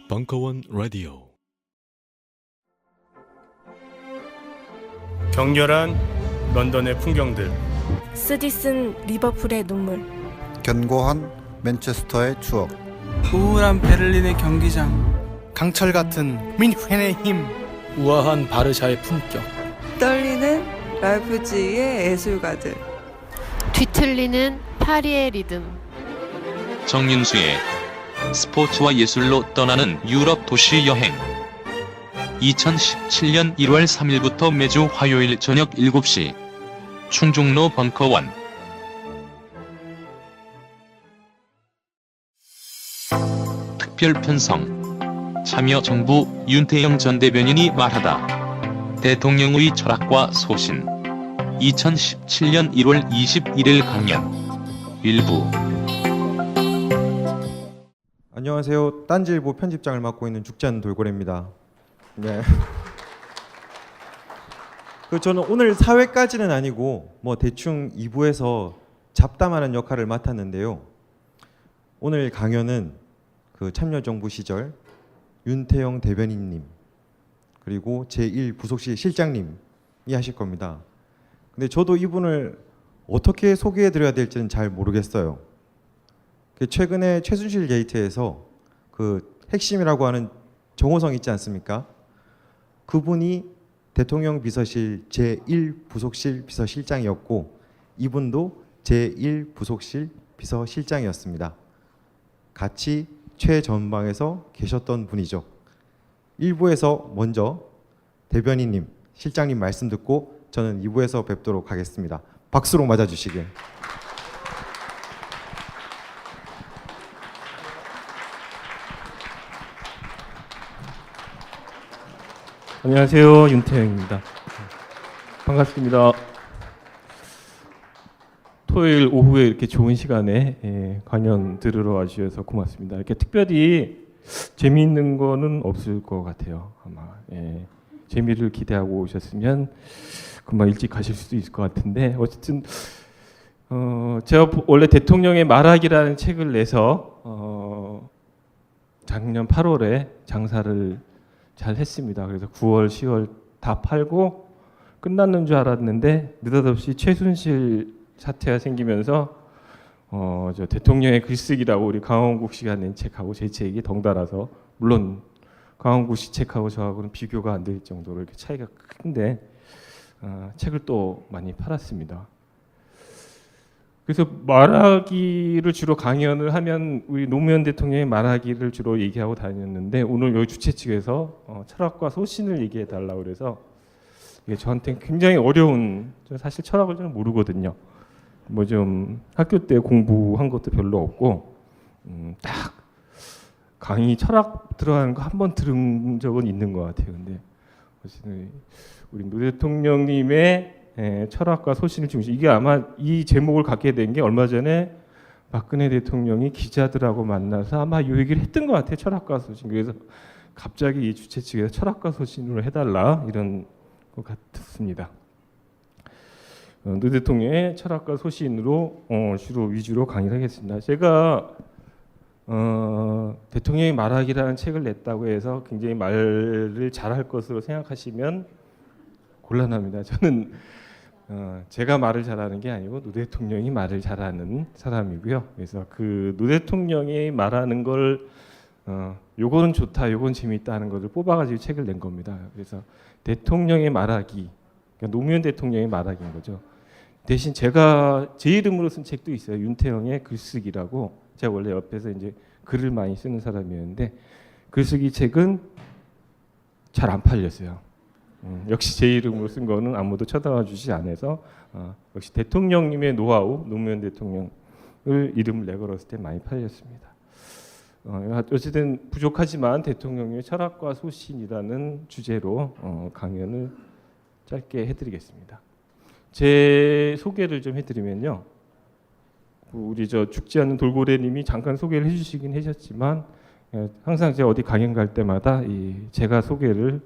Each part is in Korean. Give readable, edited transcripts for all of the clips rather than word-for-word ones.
벙커원 라디오. 격렬한 런던의 풍경들, 쓰디쓴 리버풀의 눈물, 견고한 맨체스터의 추억, 우울한 베를린의 경기장, 강철 같은 민헨의 힘, 우아한 바르샤의 품격, 떨리는 라이프지히의 예술가들, 뒤틀리는 파리의 리듬. 정윤수의 스포츠와 예술로 떠나는 유럽 도시 여행. 2017년 1월 3일부터 매주 화요일 저녁 7시 충중로 벙커원. 특별 편성. 참여정부 윤태영 전 대변인이 말하다. 대통령의 철학과 소신. 2017년 1월 21일 강연. 일부. 안녕하세요. 딴지일보 편집장을 맡고 있는 죽지않는 돌고래입니다. 네. 저는 오늘 사회까지는 아니고 대충 2부에서 잡담하는 역할을 맡았는데요. 오늘 강연은 참여정부 시절 윤태영 대변인님 그리고 제1부속실 실장님이 하실 겁니다. 근데 저도 이분을 어떻게 소개해드려야 될지는 잘 모르겠어요. 최근에 최순실 게이트에서 핵심이라고 하는 정호성 있지 않습니까? 그분이 대통령 비서실 제1부속실 비서실장이었고 이분도 제1부속실 비서실장이었습니다. 같이 최전방에서 계셨던 분이죠. 1부에서 먼저 대변인님, 실장님 말씀 듣고 저는 2부에서 뵙도록 하겠습니다. 박수로 맞아주시길. 안녕하세요, 윤태영입니다. 반갑습니다. 토요일 오후에 이렇게 좋은 시간에 강연 들으러 와주셔서 고맙습니다. 이렇게 특별히 재미있는 거는 없을 것 같아요. 아마 재미를 기대하고 오셨으면 금방 일찍 가실 수도 있을 것 같은데 어쨌든 제가 원래 대통령의 말하기라는 책을 내서 작년 8월에 장사를 잘 했습니다. 그래서 9월, 10월 다 팔고 끝났는 줄 알았는데 느닷없이 최순실 사태가 생기면서 저 대통령의 글쓰기라고 우리 강원국 씨가 낸 책하고 제 책이 덩달아서, 물론 강원국 씨 책하고 저하고는 비교가 안 될 정도로 이렇게 차이가 큰데 책을 또 많이 팔았습니다. 그래서 말하기를 주로 강연을 하면 우리 노무현 대통령의 말하기를 주로 얘기하고 다녔는데 오늘 여기 주최 측에서 철학과 소신을 얘기해 달라고 그래서 이게 저한테는 굉장히 어려운, 저 사실 철학을 잘 모르거든요. 좀 학교 때 공부한 것도 별로 없고 딱 강의 철학 들어가는 거 한 번 들은 적은 있는 것 같아요. 근데 어쨌든 우리 노 대통령님의 철학과 소신을 중심, 이게 아마 이 제목을 갖게 된 게 얼마 전에 박근혜 대통령이 기자들하고 만나서 아마 이 얘기를 했던 것 같아요. 철학과 소신. 그래서 갑자기 이 주최 측에서 철학과 소신으로 해달라 이런 것 같습니다. 노 대통령의 철학과 소신으로 주로 위주로 강의를 하겠습니다. 제가 대통령이 말하기라는 책을 냈다고 해서 굉장히 말을 잘할 것으로 생각하시면 곤란합니다. 저는 제가 말을 잘하는 게 아니고 노 대통령이 말을 잘하는 사람이고요. 그래서 노 대통령이 말하는 걸 요거는 좋다, 요건 재미있다 하는 것을 뽑아가지고 책을 낸 겁니다. 그래서 대통령의 말하기, 그러니까 노무현 대통령의 말하기인 거죠. 대신 제가 제 이름으로 쓴 책도 있어요. 윤태영의 글쓰기라고. 제가 원래 옆에서 이제 글을 많이 쓰는 사람이었는데 글쓰기 책은 잘 안 팔렸어요. 역시 제 이름으로 쓴 거는 아무도 쳐다봐 주지 않아서 역시 대통령님의 노하우, 노무현 대통령을 이름을 내걸었을 때 많이 팔렸습니다. 어쨌든 부족하지만 대통령의 철학과 소신이라는 주제로 강연을 짧게 해드리겠습니다. 제 소개를 좀 해드리면요. 우리 죽지 않는 돌고래님이 잠깐 소개를 해주시긴 하셨지만 항상 제가 어디 강연 갈 때마다 제가 소개를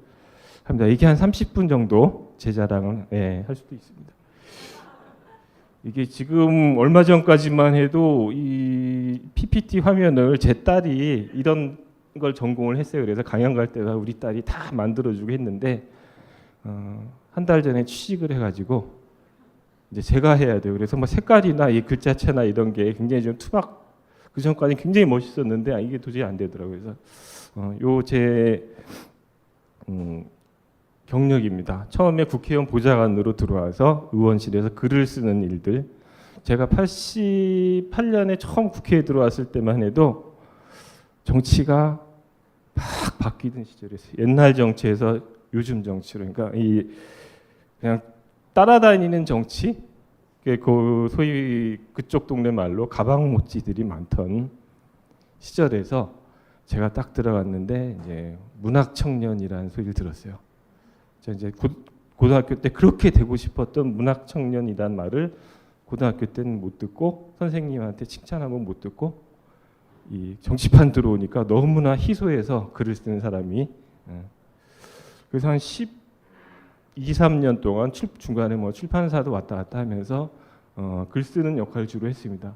합니다. 이게 한 30분 정도 제 자랑을 할 수도 있습니다. 이게 지금 얼마 전까지만 해도 이 이 PPT 화면을 제 딸이 이런 걸 전공을 했어요. 그래서 강연 갈 때가 우리 딸이 다 만들어주고 했는데 한 달 전에 취직을 해가지고 이제 제가 해야 돼요. 그래서 뭐 색깔이나 이 글자체나 이런 게 굉장히 좀 투박, 그 전까지 굉장히 멋있었는데 이게 도저히 안 되더라고요. 그래서 요제 경력입니다. 처음에 국회의원 보좌관으로 들어와서 의원실에서 글을 쓰는 일들. 제가 88년에 처음 국회에 들어왔을 때만 해도 정치가 막 바뀌던 시절이었어요. 옛날 정치에서 요즘 정치로, 그러니까 이 그냥 따라다니는 정치, 그 소위 그쪽 동네 말로 가방못지들이 많던 시절에서 제가 딱 들어갔는데 이제 문학 청년이라는 소리를 들었어요. 제가 이제 고등학교 때 그렇게 되고 싶었던 문학 청년이란 말을 고등학교 때는 못 듣고 선생님한테 칭찬 한번 못 듣고 이 정치판 들어오니까 너무나 희소해서 글을 쓰는 사람이 그래서 한 12, 3년 동안 중간에 뭐 출판사도 왔다 갔다 하면서 글 쓰는 역할을 주로 했습니다.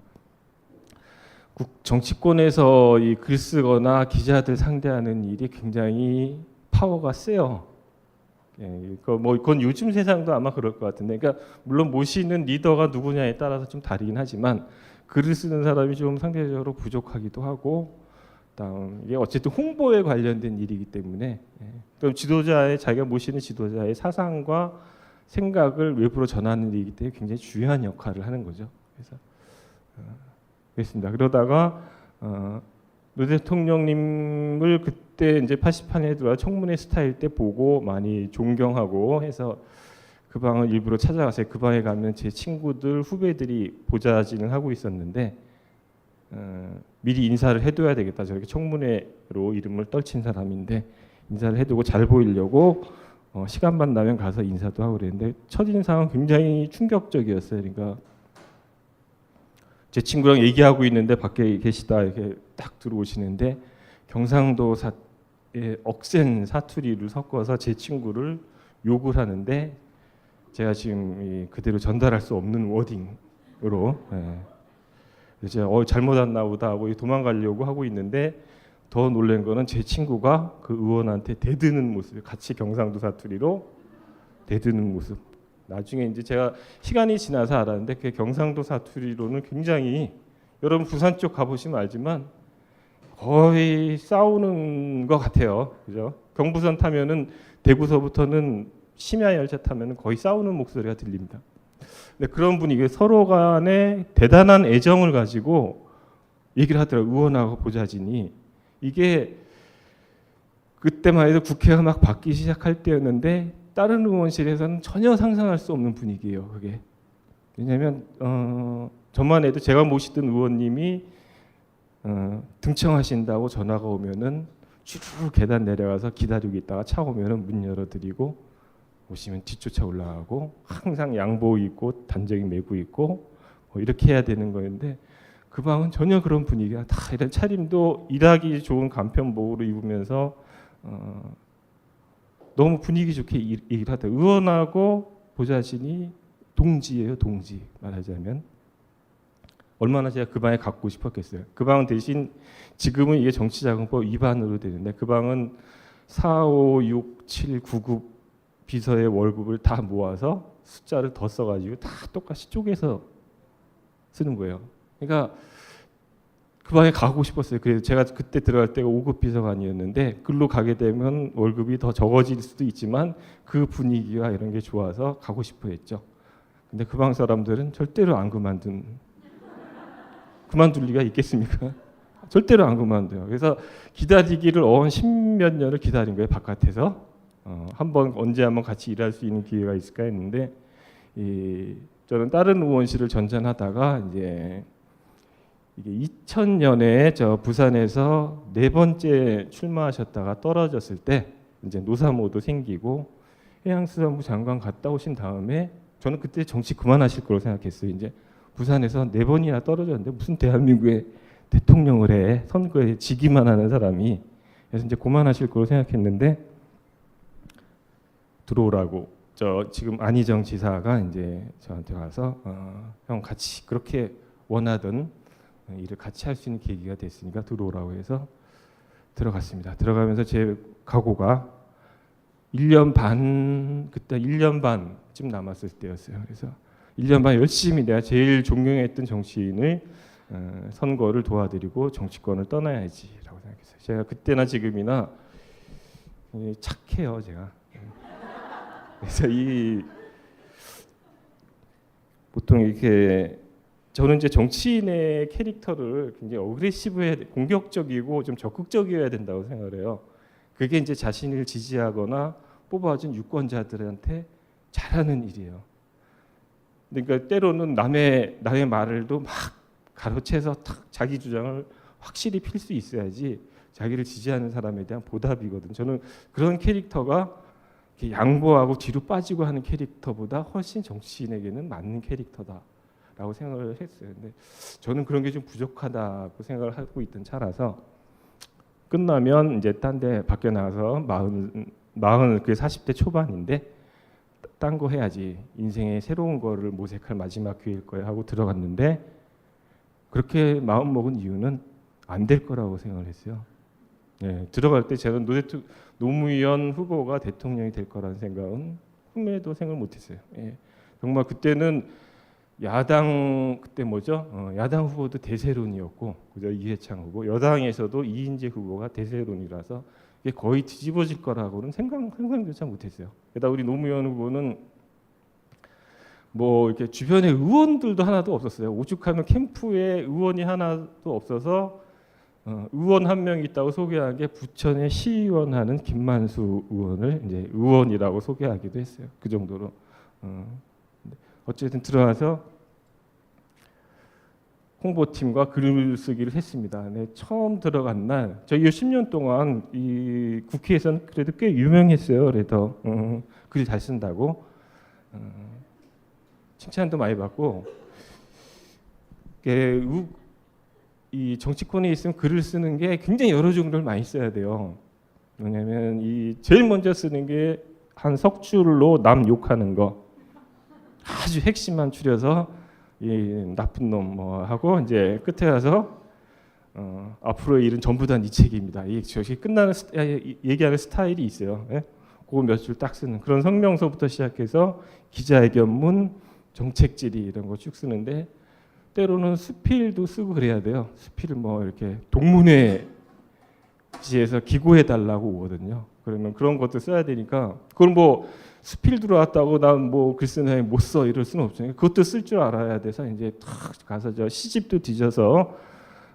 정치권에서 이 글 쓰거나 기자들 상대하는 일이 굉장히 파워가 세요. 예, 그건 요즘 세상도 아마 그럴 것 같은데, 그러니까 물론 모시는 리더가 누구냐에 따라서 좀 다르긴 하지만 글을 쓰는 사람이 좀 상대적으로 부족하기도 하고, 이게 어쨌든 홍보에 관련된 일이기 때문에 그럼 자기가 모시는 지도자의 사상과 생각을 외부로 전하는 일이기 때문에 굉장히 중요한 역할을 하는 거죠. 그래서 그렇습니다. 그러다가 노 대통령님을 그때 이제 88년에 들어와 청문회 스타일 때 보고 많이 존경하고 해서 그 방을 일부러 찾아가서 그 방에 가면 제 친구들 후배들이 보좌진을 하고 있었는데 미리 인사를 해둬야 되겠다. 저렇게 청문회로 이름을 떨친 사람인데 인사를 해두고 잘 보이려고 시간만 나면 가서 인사도 하고 그랬는데 첫인상은 굉장히 충격적이었어요. 그러니까 제 친구랑 얘기하고 있는데 밖에 계시다 이렇게 딱 들어오시는데 경상도의 억센 사투리를 섞어서 제 친구를 욕을 하는데 제가 지금 그대로 전달할 수 없는 워딩으로 제가 잘못 왔나 보다 하고 도망가려고 하고 있는데 더 놀란 거는 제 친구가 그 의원한테 대드는 모습, 같이 경상도 사투리로 대드는 모습. 나중에 이제 제가 시간이 지나서 알았는데 그 경상도 사투리로는 굉장히 여러분 부산 쪽 가보시면 알지만 거의 싸우는 것 같아요. 그죠? 경부선 타면은 대구서부터는 심야 열차 타면은 거의 싸우는 목소리가 들립니다. 근데 그런 분위기에 서로 간에 대단한 애정을 가지고 얘기를 하더라고요. 의원하고 보좌진이. 이게 그때만 해도 국회가 막 바뀌기 시작할 때였는데 다른 의원실에서는 전혀 상상할 수 없는 분위기예요. 그게. 왜냐하면 저만 해도 제가 모시던 의원님이 등청하신다고 전화가 오면은 쭈르르 계단 내려가서 기다리고 있다가 차 오면은 문 열어드리고 오시면 뒤쫓아 올라가고 항상 양복 입고 단정히 메고 있고 이렇게 해야 되는 거였는데 그 방은 전혀 그런 분위기가 다 이런 차림도 일하기 좋은 간편복으로 입으면서 너무 분위기 좋게 얘기를 하다. 의원하고 보좌진이 동지예요, 동지 말하자면. 얼마나 제가 그 방에 갖고 싶었겠어요. 그 방은 대신 지금은 이게 정치자금법 위반으로 되는데 그 방은 4, 5, 6, 7, 9급 비서의 월급을 다 모아서 숫자를 더 써가지고 다 똑같이 쪼개서 쓰는 거예요. 그러니까 그 방에 가고 싶었어요. 그래서 제가 그때 들어갈 때가 5급 비서관이었는데 글로 가게 되면 월급이 더 적어질 수도 있지만 그 분위기가 이런 게 좋아서 가고 싶어 했죠. 근데 그 방 사람들은 절대로 안 그만둘 리가 있겠습니까? 절대로 안 그만둬요. 그래서 기다리기를 10몇 년을 기다린 거예요. 바깥에서. 한번 언제 한번 같이 일할 수 있는 기회가 있을까 했는데 저는 다른 의원실을 전전하다가 이제 이게 2000년에 저 부산에서 4번째 출마하셨다가 떨어졌을 때 이제 노사모도 생기고 해양수산부 장관 갔다 오신 다음에 저는 그때 정치 그만하실 거라고 생각했어요. 이제 부산에서 4번이나 떨어졌는데 무슨 대한민국의 대통령을 해 선거에 지기만 하는 사람이 그래서 이제 그만하실 거라고 생각했는데 들어오라고 저 지금 안희정 지사가 이제 저한테 와서 형 같이 그렇게 원하던 일을 같이 할 수 있는 계기가 됐으니까 들어오라고 해서 들어갔습니다. 들어가면서 제 각오가 1년 반, 그때 1년 반쯤 남았을 때였어요. 그래서 1년 반 열심히 내가 제일 존경했던 정치인을 선거를 도와드리고 정치권을 떠나야지라고 생각했어요. 제가 그때나 지금이나 착해요, 제가. 그래서 보통 이렇게 저는 이제 정치인의 캐릭터를 굉장히 어그레시브해야 공격적이고 좀 적극적이어야 된다고 생각을 해요. 그게 이제 자신을 지지하거나 뽑아준 유권자들한테 잘하는 일이에요. 그러니까 때로는 남의 말을도 막 가로채서 탁 자기 주장을 확실히 필 수 있어야지 자기를 지지하는 사람에 대한 보답이거든. 저는 그런 캐릭터가 이렇게 양보하고 뒤로 빠지고 하는 캐릭터보다 훨씬 정치인에게는 맞는 캐릭터다라고 생각을 했어요. 근데 저는 그런 게 좀 부족하다고 생각을 하고 있던 차라서 끝나면 이제 딴 데 밖에 나가서 40대 초반인데 딴 거 해야지, 인생의 새로운 거를 모색할 마지막 기회일 거야 하고 들어갔는데, 그렇게 마음 먹은 이유는 안 될 거라고 생각을 했어요. 네, 들어갈 때 제가 노무현 후보가 대통령이 될 거라는 생각은 꿈에도 생각을 못했어요. 예, 정말 그때는 야당 야당 후보도 대세론이었고, 그죠? 이해창 후보, 여당에서도 이인재 후보가 대세론이라서 이게 거의 뒤집어질 거라고는 상상조차 못했어요. 게다가 우리 노무현 후보는 뭐 이렇게 주변에 의원들도 하나도 없었어요. 오죽하면 캠프에 의원이 하나도 없어서 의원 한 명 있다고 소개한 게 부천의 시의원 하는 김만수 의원을 이제 의원이라고 소개하기도 했어요. 그 정도로. 어쨌든 들어가서 홍보팀과 글을 쓰기를 했습니다. 네, 처음 들어간 날, 저희 10년 동안 이 국회에서는 그래도 꽤 유명했어요. 그래도 글 잘 쓴다고 칭찬도 많이 받고, 이 정치권에 있으면 글을 쓰는 게 굉장히 여러 종류를 많이 써야 돼요. 왜냐하면 이 제일 먼저 쓰는 게 한 석줄로 남 욕하는 거, 아주 핵심만 추려서 이 나쁜 놈 뭐 하고 이제 끝에 가서 앞으로의 일은 전부 다 네 책임이다. 저기 끝나는 얘기하는 스타일이 있어요. 예? 그거 몇 줄 딱 쓰는 그런 성명서부터 시작해서 기자회견문, 정책질의 이런 거 쭉 쓰는데, 때로는 수필도 쓰고 그래야 돼요. 수필을 뭐 이렇게 동문회지에서 기고해 달라고 오거든요. 그러면 그런 것도 써야 되니까, 그걸 뭐 수필 들어왔다고 난 뭐 글 쓰는 사람이 못 써 이럴 수는 없잖아요. 그것도 쓸 줄 알아야 돼서 이제 탁 가서 저 시집도 뒤져서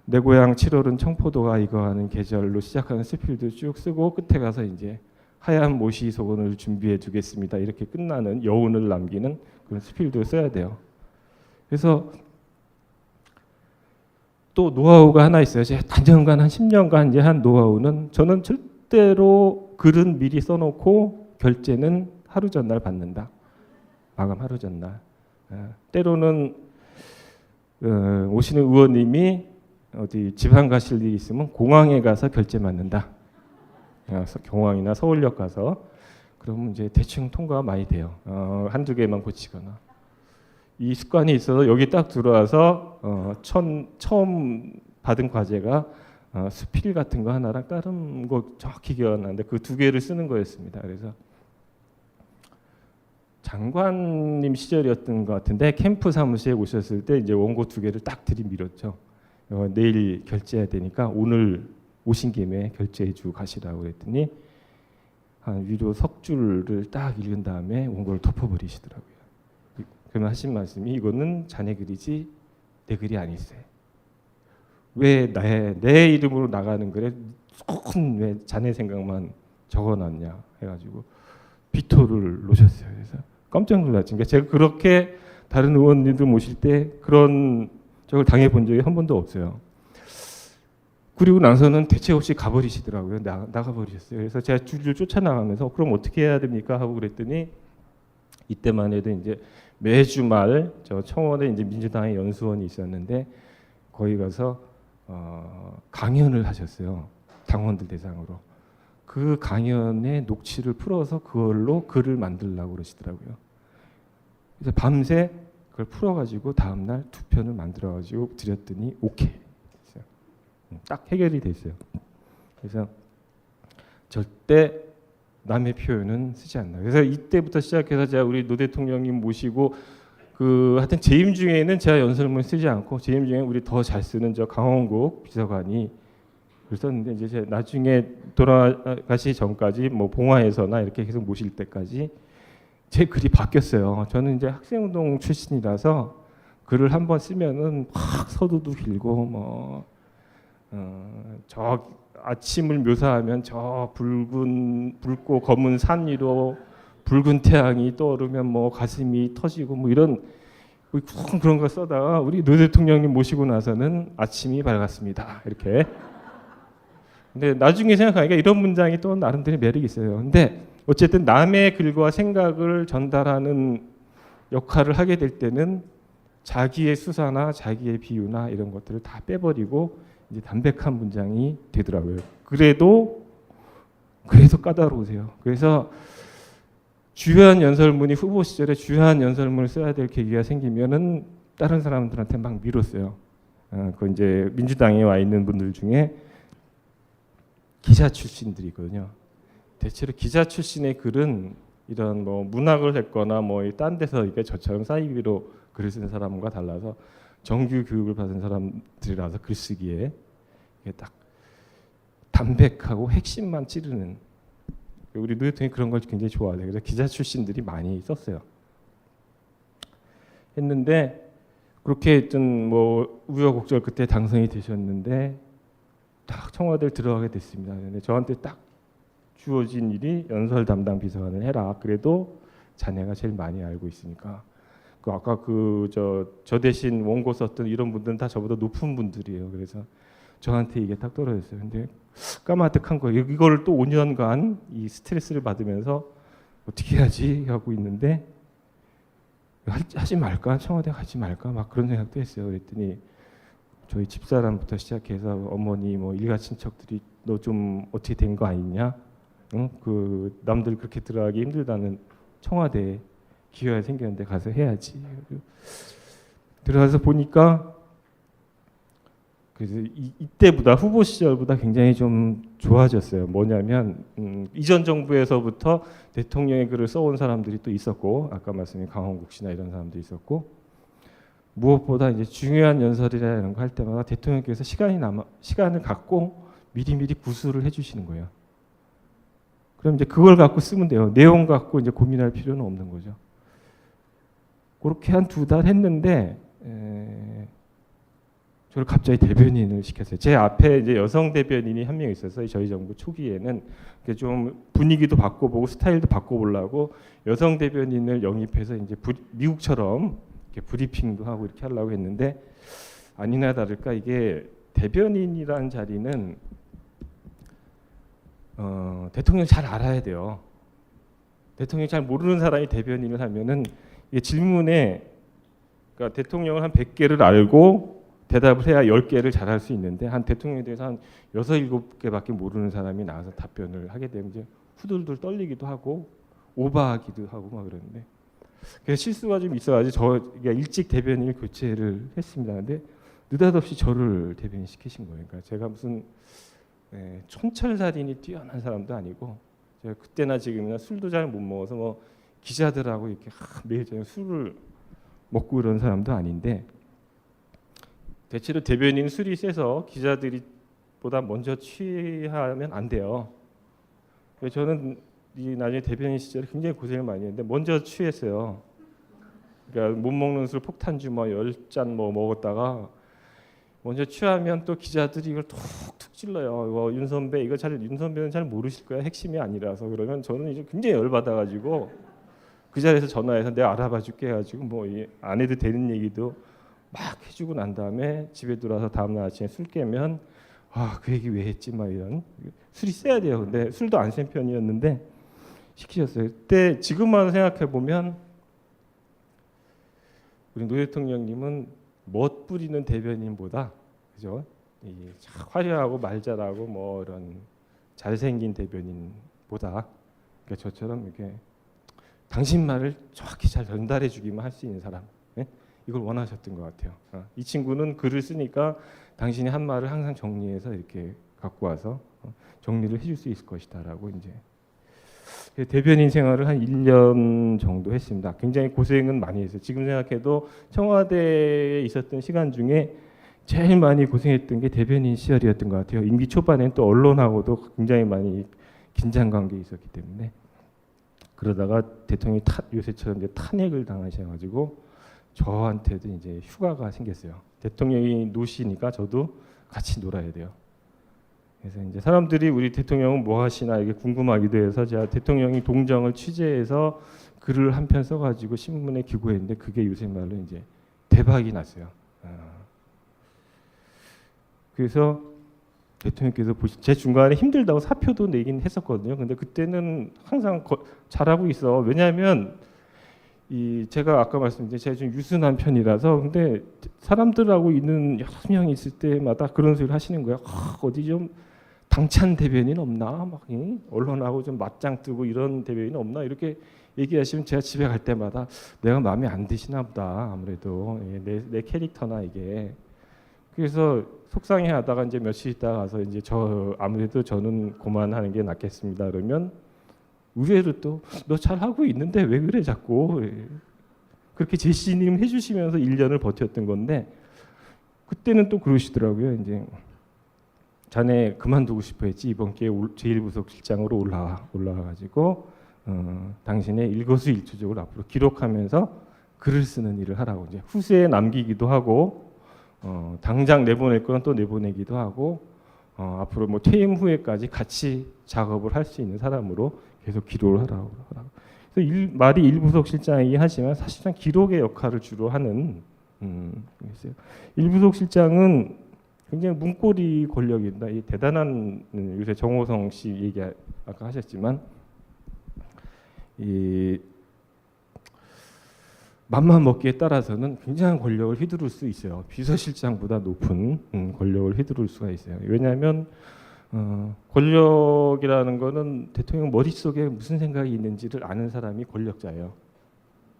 내 고향 7월은 청포도가 익어가는 계절로 시작하는 수필도 쭉 쓰고, 끝에 가서 이제 하얀 모시 소원을 준비해 두겠습니다 이렇게 끝나는 여운을 남기는 그런 수필도 써야 돼요. 그래서 또 노하우가 하나 있어요. 제가 단연간 한 10년간 이제 한 노하우는, 저는 절대로 글은 미리 써놓고 결제는 하루 전날 받는다. 마감 하루 전날. 때로는 오시는 의원님이 어디 지방 가실 일이 있으면 공항에 가서 결제 맞는다. 공항이나 서울역 가서. 그러면 이제 대충 통과가 많이 돼요. 한두 개만 고치거나. 이 습관이 있어서 여기 딱 들어와서 처음 받은 과제가 수필 같은 거 하나랑 다른 거 정확히 기억 안 나는데 그 두 개를 쓰는 거였습니다. 그래서 장관님 시절이었던 것 같은데 캠프 사무실에 오셨을 때 이제 원고 두 개를 딱 들이밀었죠. 내일 결제해야 되니까 오늘 오신 김에 결제해주고 가시라고 그랬더니 한 위로 석줄을 딱 읽은 다음에 원고를 덮어버리시더라고요. 그러면 하신 말씀이, 이거는 자네 글이지 내 글이 아니세. 왜 내 이름으로 나가는 글에 왜 자네 생각만 적어놨냐 해가지고 비토를 놓으셨어요. 그래서 깜짝 놀랐죠. 그러니까 제가 그렇게 다른 의원님들 모실 때 그런 적을 당해본 적이 한 번도 없어요. 그리고 나서는 대책 없이 가버리시더라고요. 나가버리셨어요. 그래서 제가 줄줄 쫓아나가면서 그럼 어떻게 해야 됩니까 하고 그랬더니, 이때만 해도 이제 매주 말 저 청원에 이제 민주당의 연수원이 있었는데 거기 가서 강연을 하셨어요. 당원들 대상으로. 그 강연의 녹취를 풀어서 그걸로 글을 만들려고 그러시더라고요. 그래서 밤새 그걸 풀어가지고 다음 날 두 편을 만들어가지고 드렸더니 오케이. 딱 해결이 됐어요. 그래서 절대 남의 표현은 쓰지 않나. 그래서 이때부터 시작해서 제가 우리 노 대통령님 모시고 하여튼 재임 중에는 제가 연설문 쓰지 않고 재임 중에 우리 더 잘 쓰는 저 강원국 비서관이 글 썼는데 이제 제가 나중에 돌아가시기 전까지 뭐 봉화에서나 이렇게 계속 모실 때까지 제 글이 바뀌었어요. 저는 이제 학생운동 출신이라서 글을 한번 쓰면은 확 서두도 길고 저 아침을 묘사하면 저 붉고 검은 산 위로 붉은 태양이 떠오르면 뭐 가슴이 터지고 뭐 이런 그런 거 써다가 우리 노 대통령님 모시고 나서는 아침이 밝았습니다. 이렇게. 근데 나중에 생각하니까 이런 문장이 또 나름대로 매력이 있어요. 근데 어쨌든 남의 글과 생각을 전달하는 역할을 하게 될 때는 자기의 수사나 자기의 비유나 이런 것들을 다 빼버리고 이제 담백한 문장이 되더라고요. 그래도 까다로우세요. 그래서 주요한 연설문이 후보 시절에 주요한 연설문을 써야 될 계기가 생기면은 다른 사람들한테 막 밀었어요. 그 이제 민주당에 와 있는 분들 중에 기자 출신들이거든요. 대체로 기자 출신의 글은 이런 뭐 문학을 했거나 뭐 딴 데서 이게 저처럼 사이비로 글을 쓰는 사람과 달라서 정규 교육을 받은 사람들이라서 글쓰기에 이게 딱 담백하고 핵심만 찌르는 우리 노 대통령이 그런 걸 굉장히 좋아해요. 그래서 기자 출신들이 많이 썼어요. 했는데 그렇게 했던 뭐 우여곡절 끝에 당선이 되셨는데 딱 청와대를 들어가게 됐습니다. 근데 저한테 딱 주어진 일이 연설 담당 비서관을 해라. 그래도 자네가 제일 많이 알고 있으니까. 아까 저 대신 원고 썼던 이런 분들은 다 저보다 높은 분들이에요. 그래서 저한테 이게 딱 떨어졌어요. 근데 까마득한 거예요. 이걸 또 5년간 이 스트레스를 받으면서 어떻게 해야지 하고 있는데 하지 말까? 청와대 가지 말까? 막 그런 생각도 했어요. 그랬더니 저희 집사람부터 시작해서 어머니 뭐 일가 친척들이 너 좀 어떻게 된 거 아니냐? 응? 남들 그렇게 들어가기 힘들다는 청와대에 기회가 생겼는데 가서 해야지. 들어가서 보니까 그래서 이때보다 후보 시절보다 굉장히 좀 좋아졌어요. 뭐냐면 이전 정부에서부터 대통령의 글을 써온 사람들이 또 있었고 아까 말씀드린 강원국 씨나 이런 사람도 있었고 무엇보다 이제 중요한 연설이나 이런 거 할 때마다 대통령께서 시간을 갖고 미리미리 구술을 해주시는 거예요. 그럼 이제 그걸 갖고 쓰면 돼요. 내용 갖고 이제 고민할 필요는 없는 거죠. 그렇게 한 2달 했는데 저를 갑자기 대변인을 시켰어요. 제 앞에 이제 여성 대변인이 한 명 있었어요. 저희 정부 초기에는 좀 분위기도 바꿔보고 스타일도 바꿔보려고 여성 대변인을 영입해서 이제 미국처럼 이렇게 브리핑도 하고 이렇게 하려고 했는데 아니나 다를까 이게 대변인이라는 자리는 대통령 잘 알아야 돼요. 대통령 잘 모르는 사람이 대변인을 하면은 이게 질문에 그러니까 대통령을 한 100개를 알고 대답을 해야 10개를 잘할 수 있는데 한 대통령에 대해서 한 6, 7개밖에 모르는 사람이 나와서 답변을 하게 되면 이제 후들들 떨리기도 하고 오버하기도 하고 막 그러는데 그래서 실수가 좀 있어가지고 저가 일찍 대변인을 교체를 했습니다. 근데 느닷없이 저를 대변인 시키신 거예요. 그러니까 제가 무슨 촌철살인이 뛰어난 사람도 아니고 제가 그때나 지금이나 술도 잘 못 먹어서 뭐 기자들하고 이렇게 매일 저녁 술을 먹고 그런 사람도 아닌데 대체로 대변인 술이 세서 기자들이 보다 먼저 취하면 안 돼요. 저는 나중에 대변인 시절에 굉장히 고생을 많이 했는데 먼저 취했어요. 그러니까 못 먹는 술 폭탄주 뭐 10잔 뭐 먹었다가 먼저 취하면 또 기자들이 이걸 툭툭 찔러요. 윤 선배 이거 윤 선배는 잘 모르실 거야. 핵심이 아니라서. 그러면 저는 이제 굉장히 열받아가지고 그 자리에서 전화해서 내가 알아봐 줄게 해가지고 뭐 안 해도 되는 얘기도 막 해주고 난 다음에 집에 들어와서 다음날 아침에 술 깨면 그 얘기 왜 했지 막 이런 술이 세야 돼요. 근데 술도 안 센 편이었는데 시키셨어요. 그때 지금만 생각해 보면 우리 노 대통령님은 멋 부리는 대변인보다 그죠? 화려하고 말 잘하고 뭐 이런 잘생긴 대변인보다 그러니까 저처럼 이렇게 당신 말을 정확히 잘 전달해 주기만 할 수 있는 사람 이걸 원하셨던 것 같아요. 이 친구는 글을 쓰니까 당신이 한 말을 항상 정리해서 이렇게 갖고 와서 정리를 해줄 수 있을 것이다라고 이제 대변인 생활을 한 1년 정도 했습니다. 굉장히 고생은 많이 했어요. 지금 생각해도 청와대에 있었던 시간 중에 제일 많이 고생했던 게 대변인 시절이었던 것 같아요. 임기 초반에는 또 언론하고도 굉장히 많이 긴장 관계에 있었기 때문에 그러다가 대통령이 요새처럼 이제 탄핵을 당하셔가지고 저한테도 이제 휴가가 생겼어요. 대통령이 노시니까 저도 같이 놀아야 돼요. 그래서 이제 사람들이 우리 대통령은 뭐 하시나 이게 궁금하기도 해서 제가 대통령이 동정을 취재해서 글을 한 편 써가지고 신문에 기고했는데 그게 요새 말로 이제 대박이 났어요. 그래서 대통령께서 제 중간에 힘들다고 사표도 내긴 했었거든요. 근데 그때는 항상 잘하고 있어. 왜냐하면 제가 아까 말씀드린 제가 좀 유순한 편이라서 근데 사람들하고 있는 여러 명이 있을 때마다 그런 소리를 하시는 거예요. 어디 좀 당찬 대변인 없나? 막 언론하고 좀 맞짱 뜨고 이런 대변인 없나? 이렇게 얘기하시면 제가 집에 갈 때마다 내가 마음에 안 드시나 보다. 아무래도 내 캐릭터나 이게. 그래서 속상해하다가 이제 며칠 있다가 가서 이제 아무래도 저는 그만하는 게 낫겠습니다. 그러면 의외로 또 너 잘하고 있는데 왜 그래 자꾸 그렇게 제시님 해주시면서 1년을 버텼던 건데 그때는 또 그러시더라고요. 이제 자네 그만두고 싶어 했지 이번 기회에 제1부속실장으로 올라와가지고 당신의 일거수일투족을 앞으로 기록하면서 글을 쓰는 일을 하라고 이제 후세에 남기기도 하고 당장 내보낼 건 또 내보내기도 하고 앞으로 뭐 퇴임 후에까지 같이 작업을 할 수 있는 사람으로 계속 기록을 하라고. 그래서 말이 일부속실장이긴 하지만 사실상 기록의 역할을 주로 하는 일부속실장은 굉장히 문고리 권력입니다. 이 대단한 요새 정호성 씨 얘기 아까 하셨지만 이 맘만 먹기에 따라서는 굉장한 권력을 휘두를 수 있어요. 비서실장보다 높은 권력을 휘두를 수가 있어요. 왜냐하면 권력이라는 거는 대통령 머릿속에 무슨 생각이 있는지를 아는 사람이 권력자예요.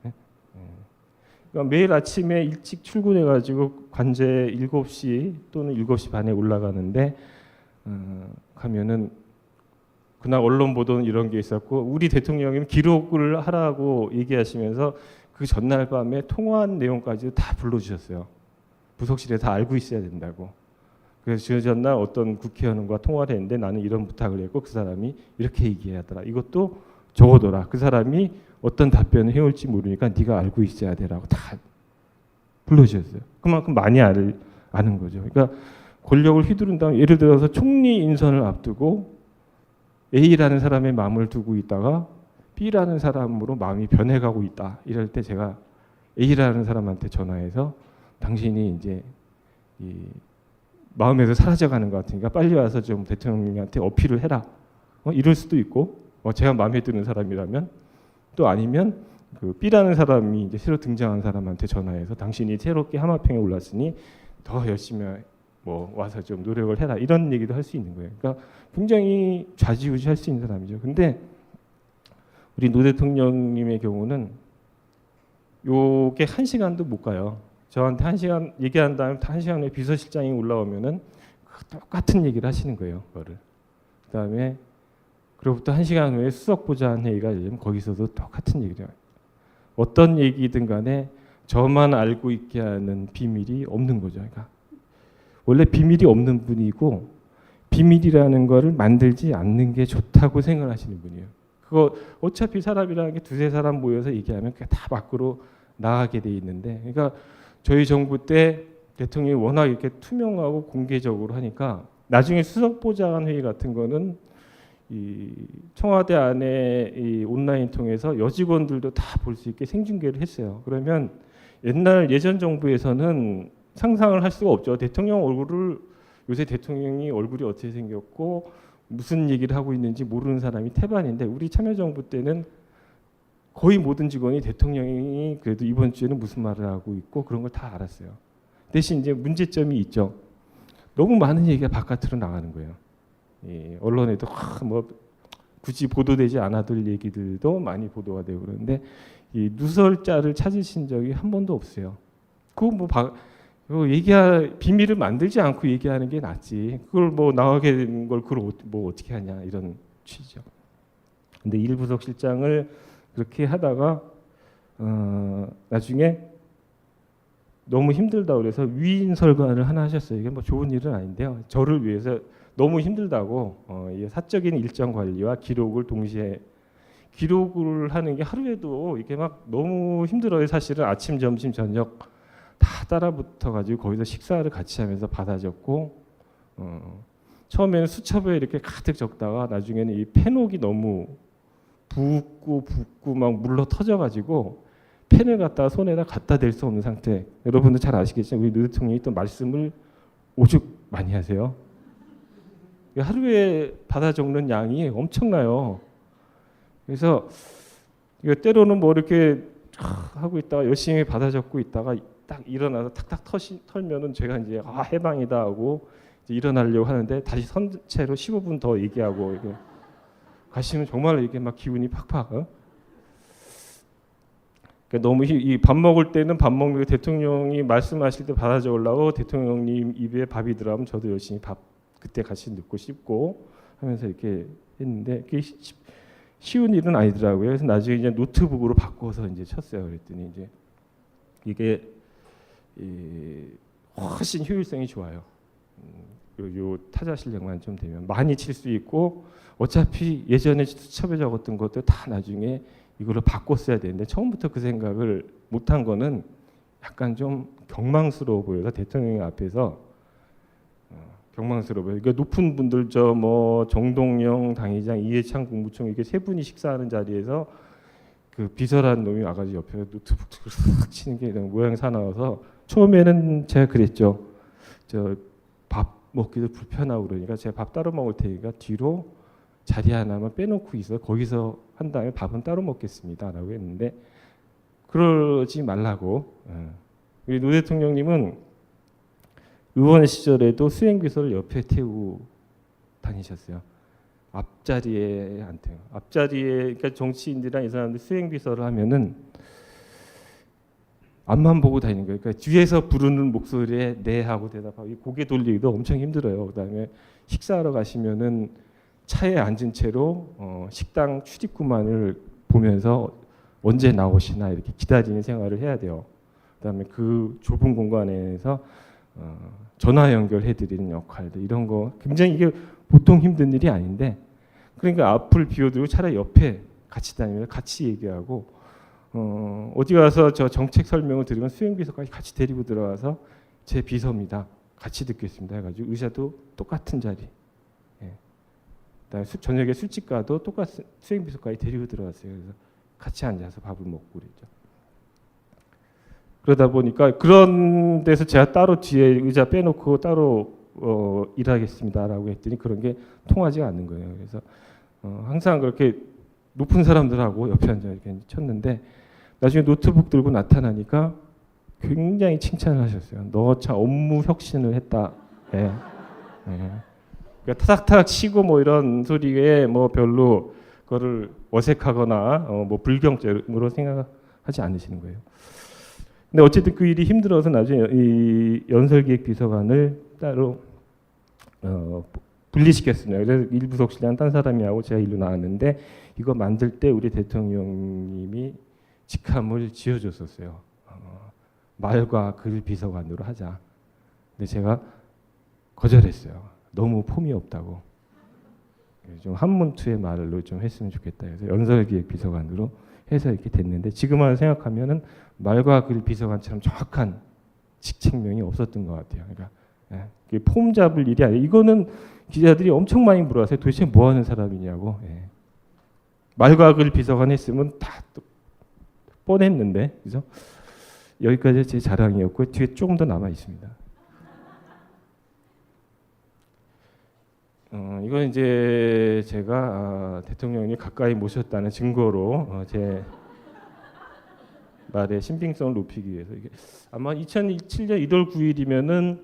네? 그러니까 매일 아침에 일찍 출근해가지고 관제 7시 또는 7시 반에 올라가는데 가면은 그날 언론 보도는 이런 게 있었고 우리 대통령님 기록을 하라고 얘기하시면서 그 전날 밤에 통화한 내용까지 다 불러주셨어요. 부속실에 다 알고 있어야 된다고. 그래서 그 전날 어떤 국회의원과 통화를 했는데 나는 이런 부탁을 했고 그 사람이 이렇게 얘기하더라. 이것도 적어둬라. 그 사람이 어떤 답변을 해올지 모르니까 네가 알고 있어야 되라고 다 불러주셨어요. 그만큼 많이 아는 거죠. 그러니까 권력을 휘두른다면 예를 들어서 총리 인선을 앞두고 A라는 사람의 마음을 두고 있다가 B라는 사람으로 마음이 변해가고 있다. 이럴 때 제가 A라는 사람한테 전화해서 당신이 이제 이 마음에서 사라져가는 것 같으니까 빨리 와서 좀 대통령한테 어필을 해라. 이럴 수도 있고 제가 마음에 드는 사람이라면 또 아니면 그 B라는 사람이 이제 새로 등장한 사람한테 전화해서 당신이 새롭게 하마평에 올랐으니 더 열심히 뭐 와서 좀 노력을 해라. 이런 얘기도 할 수 있는 거예요. 그러니까 굉장히 좌지우지할 수 있는 사람이죠. 근데 우리 노 대통령님의 경우는 요게 1시간도 못 가요. 저한테 1시간 얘기한 다음에 1시간 후에 비서실장이 올라오면은 똑같은 얘기를 하시는 거예요. 그거를. 그다음에 그로부터 1시간 후에 수석보좌관 회의가 열리면 거기서도 똑같은 얘기를 해요. 어떤 얘기든 간에 저만 알고 있게 하는 비밀이 없는 거죠. 그러니까 원래 비밀이 없는 분이고 비밀이라는 거를 만들지 않는 게 좋다고 생각하시는 분이에요. 그거 어차피 사람이라는 게 두세 사람 모여서 얘기하면 그게 다 밖으로 나가게 돼 있는데 그러니까 저희 정부 때 대통령이 워낙 이렇게 투명하고 공개적으로 하니까 나중에 수석보좌관 회의 같은 거는 이 청와대 안에 이 온라인 통해서 여직원들도 다 볼 수 있게 생중계를 했어요. 그러면 예전 정부에서는 상상을 할 수가 없죠. 대통령 얼굴을 요새 대통령이 얼굴이 어떻게 생겼고 무슨 얘기를 하고 있는지 모르는 사람이 태반인데 우리 참여정부 때는 거의 모든 직원이 대통령이 그래도 이번 주에는 무슨 말을 하고 있고 그런 걸 다 알았어요. 대신 이제 문제점이 있죠. 너무 많은 얘기가 바깥으로 나가는 거예요. 언론에도 뭐 굳이 보도되지 않아도 될 얘기들도 많이 보도가 되고 그러는데 이 누설자를 찾으신 적이 한 번도 없어요. 그거 뭐 비밀을 만들지 않고 얘기하는 게 낫지. 그걸 뭐 나가게 된 걸 그걸 뭐 어떻게 하냐 이런 취지죠. 근데 일부속실장을 그렇게 하다가 나중에 너무 힘들다 그래서 위인 설관을 하나 하셨어요. 이게 뭐 좋은 일은 아닌데요. 저를 위해서 너무 힘들다고 이 사적인 일정 관리와 기록을 동시에 기록을 하는 게 하루에도 이게 막 너무 힘들어요. 사실은 아침, 점심, 저녁 다 따라붙어 가지고 거기서 식사를 같이 하면서 받아 적고 처음에는 수첩에 이렇게 가득 적다가 나중에는 이 펜옥이 너무 붓고 막 물러 터져 가지고 펜을 갖다가 손에다 갖다 댈 수 없는 상태. 여러분들 잘 아시겠지만 우리 노 대통령이 또 말씀을 오죽 많이 하세요. 하루에 받아 적는 양이 엄청나요. 그래서 때로는 뭐 이렇게 하고 있다가 열심히 받아 적고 있다가 딱 일어나서 탁탁 털면은 제가 이제 해방이다 하고 이제 일어나려고 하는데 다시 선 채로 15분 더 얘기하고 이렇게 가시면 정말 이게 막 기운이 팍팍. 그러니까 너무 이 밥 먹을 때는 밥 먹는 게 대통령이 말씀하실 때 받아 적으려고 대통령님 입에 밥이 들어가면 저도 열심히 밥 그때 같이 넣고 씹고 하면서 이렇게 했는데 그게 쉬운 일은 아니더라고요. 그래서 나중에 이제 노트북으로 바꿔서 이제 쳤어요. 그랬더니 이제 이게 훨씬 효율성이 좋아요. 요 타자 실력만 좀 되면 많이 칠 수 있고 어차피 예전에 수첩에 적었던 것도 다 나중에 이걸로 바꿔 써야 되는데 처음부터 그 생각을 못한 거는 약간 좀 경망스러워 보여서 대통령 앞에서 경망스러워 보여요. 그러니까 높은 분들 저 뭐 정동영 당의장, 이해창 국무총 이게 세 분이 식사하는 자리에서 그 비서라는 놈이 와가지고 옆에 노트북 싹 치는 게 모양 사나워서 처음에는 제가 그랬죠. 저 밥 먹기도 불편하고 그러니까 제가 밥 따로 먹을 테니까 뒤로 자리 하나만 빼놓고 있어 거기서 한 다음에 밥은 따로 먹겠습니다라고 했는데 그러지 말라고. 우리 노 대통령님은 의원 시절에도 수행비서를 옆에 태우고 다니셨어요. 앞자리에 안 태워. 앞자리에 그러니까 정치인들이랑 이 사람들 수행비서를 하면은 앞만 보고 다니는 거예요. 그러니까 뒤에서 부르는 목소리에 네 하고 대답하고 고개 돌리기도 엄청 힘들어요. 그다음에 식사하러 가시면은 차에 앉은 채로 식당 출입구만을 보면서 언제 나오시나 이렇게 기다리는 생활을 해야 돼요. 그다음에 그 좁은 공간에서 전화 연결해드리는 역할들 이런 거 굉장히 이게 보통 힘든 일이 아닌데 그러니까 앞을 비워두고 차라리 옆에 같이 다니면서 같이 얘기하고 어디 가서 저 정책 설명을 들으면 수행비서까지 같이 데리고 들어가서 제 비서입니다. 같이 듣겠습니다 해가지고 의사도 똑같은 자리. 저녁에 술집 가도 똑같은 수행비서까지 데리고 들어갔어요. 그래서 같이 앉아서 밥을 먹고 그랬죠. 그러다 보니까 그런 데서 제가 따로 뒤에 의자 빼놓고 따로 일하겠습니다라고 했더니 그런 게 통하지 않는 거예요. 그래서 항상 그렇게 높은 사람들하고 옆에 앉아 이렇게 쳤는데 나중에 노트북 들고 나타나니까 굉장히 칭찬을 하셨어요. 너 참 업무 혁신을 했다. 예. 그러니까 타닥타닥 치고 뭐 이런 소리에 뭐 별로 그거를 어색하거나 뭐 불경적으로 생각하지 않으시는 거예요. 근데 어쨌든 그 일이 힘들어서 나중에 이 연설기획비서관을 따로 분리시켰습니다. 그래서 일부속실장 딴 사람이 하고 제가 일로 나왔는데 이거 만들 때 우리 대통령님이 직함을 지어줬었어요. 말과 글 비서관으로 하자. 근데 제가 거절했어요. 너무 폼이 없다고. 좀 한문투의 말로 좀 했으면 좋겠다 해서 연설기획비서관으로 해서 이렇게 됐는데 지금만 생각하면은 말과 글 비서관처럼 정확한 직책명이 없었던 것 같아요. 그러니까 폼 잡을 일이 아니에요. 이거는 기자들이 엄청 많이 물어봤어요. 도대체 뭐 하는 사람이냐고. 말과 글 비서관 했으면 다 뻔했는데, 그죠? 여기까지 제 자랑이었고 뒤에 조금 더 남아 있습니다. 이건 이제 제가 대통령이 가까이 모셨다는 증거로 제 말의 신빙성을 높이기 위해서 이게 아마 2007년 1월 9일이면은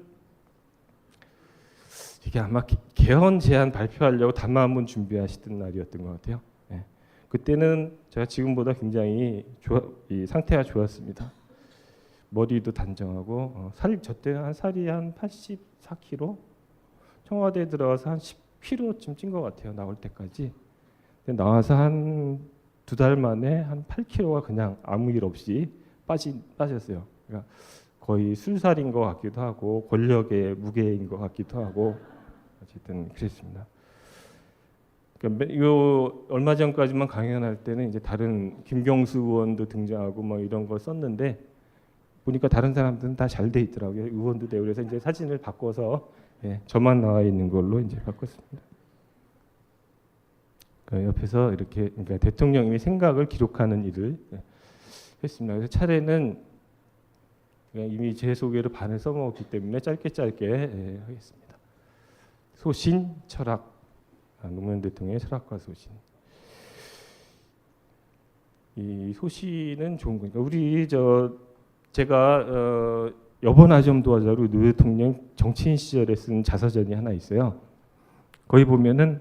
이게 아마 개헌 제안 발표하려고 담화문 준비하시던 날이었던 것 같아요. 그때는 제가 지금보다 굉장히 이 상태가 좋았습니다. 머리도 단정하고 저 때는 한 살이 한 84kg, 청와대에 들어가서 한 10kg쯤 찐 것 같아요. 나올 때까지. 근데 나와서 한 2달 만에 한 8kg가 그냥 아무 일 없이 빠졌어요. 그러니까 거의 술살인 것 같기도 하고 권력의 무게인 것 같기도 하고 어쨌든 그랬습니다. 그러니까 이거 얼마 전까지만 강연할 때는 이제 다른 김경수 의원도 등장하고 뭐 이런 거 썼는데 보니까 다른 사람들은 다 잘 돼 있더라고요. 의원도 되고 그래서 이제 사진을 바꿔서 저만 나와 있는 걸로 이제 바꿨습니다. 그러니까 옆에서 이렇게 그러니까 대통령님의 생각을 기록하는 일을 했습니다. 그래서 차례는 이미 제 소개로 반을 써먹었기 때문에 짧게 하겠습니다. 소신, 철학, 노무현 대통령의 철학과 소신. 이 소신은 좋은 거니까 제가 여번아 좀 도와줘로 노 대통령 정치인 시절에 쓴 자서전이 하나 있어요. 거기 보면은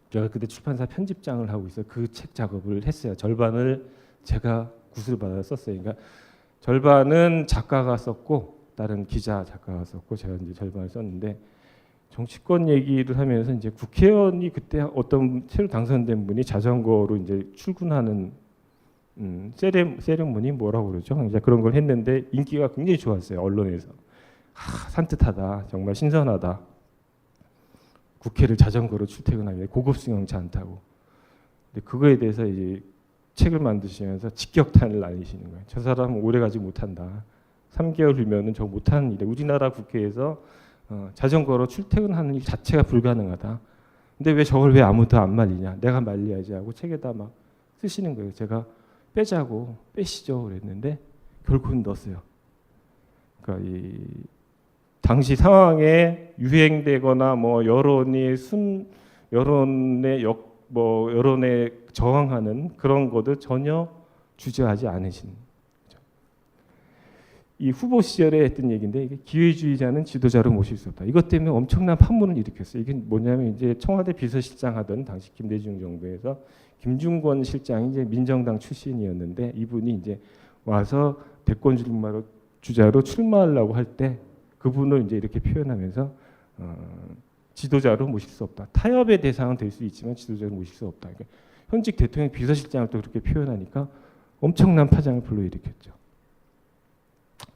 제가 그때 출판사 편집장을 하고 있어 그 책 작업을 했어요. 절반을 제가 굿을 받아 썼어요. 그러니까 절반은 작가가 썼고 다른 기자 작가가 썼고 제가 이제 절반을 썼는데 정치권 얘기를 하면서 이제 국회의원이 그때 어떤 새로 당선된 분이 자전거로 이제 출근하는 세레모니 뭐라고 그러죠? 이제 그런 걸 했는데 인기가 굉장히 좋았어요. 언론에서. 산뜻하다. 정말 신선하다. 국회를 자전거로 출퇴근하면 고급 승용차 안 타고. 근데 그거에 대해서 이제 책을 만드시면서 직격탄을 날리시는 거예요. 저 사람은 오래가지 못한다. 3개월 후면은 저 못하는 일에 우리나라 국회에서 자전거로 출퇴근하는 일 자체가 불가능하다. 근데 왜 저걸 왜 아무도 안 말리냐? 내가 말려야지 하고 책에다 막 쓰시는 거예요. 제가 빼자고 빼시죠 그랬는데 결국은 넣었어요. 그러니까 이 당시 상황에 유행되거나 뭐 여론에 저항하는 그런 것도 전혀 주저하지 않으신 거죠. 이 후보 시절에 했던 얘기인데 이게 기회주의자는 지도자로 모실 수 없다. 이것 때문에 엄청난 판문을 일으켰어요. 이게 뭐냐면 이제 청와대 비서실장 하던 당시 김대중 정부에서 김중권 실장이 이제 민정당 출신이었는데 이분이 이제 와서 대권 주자로 출마하려고 할 때 그분을 이제 이렇게 표현하면서 지도자로 모실 수 없다. 타협의 대상은 될 수 있지만 지도자로 모실 수 없다. 그러니까 현직 대통령 비서실장을 또 그렇게 표현하니까 엄청난 파장을 불러일으켰죠.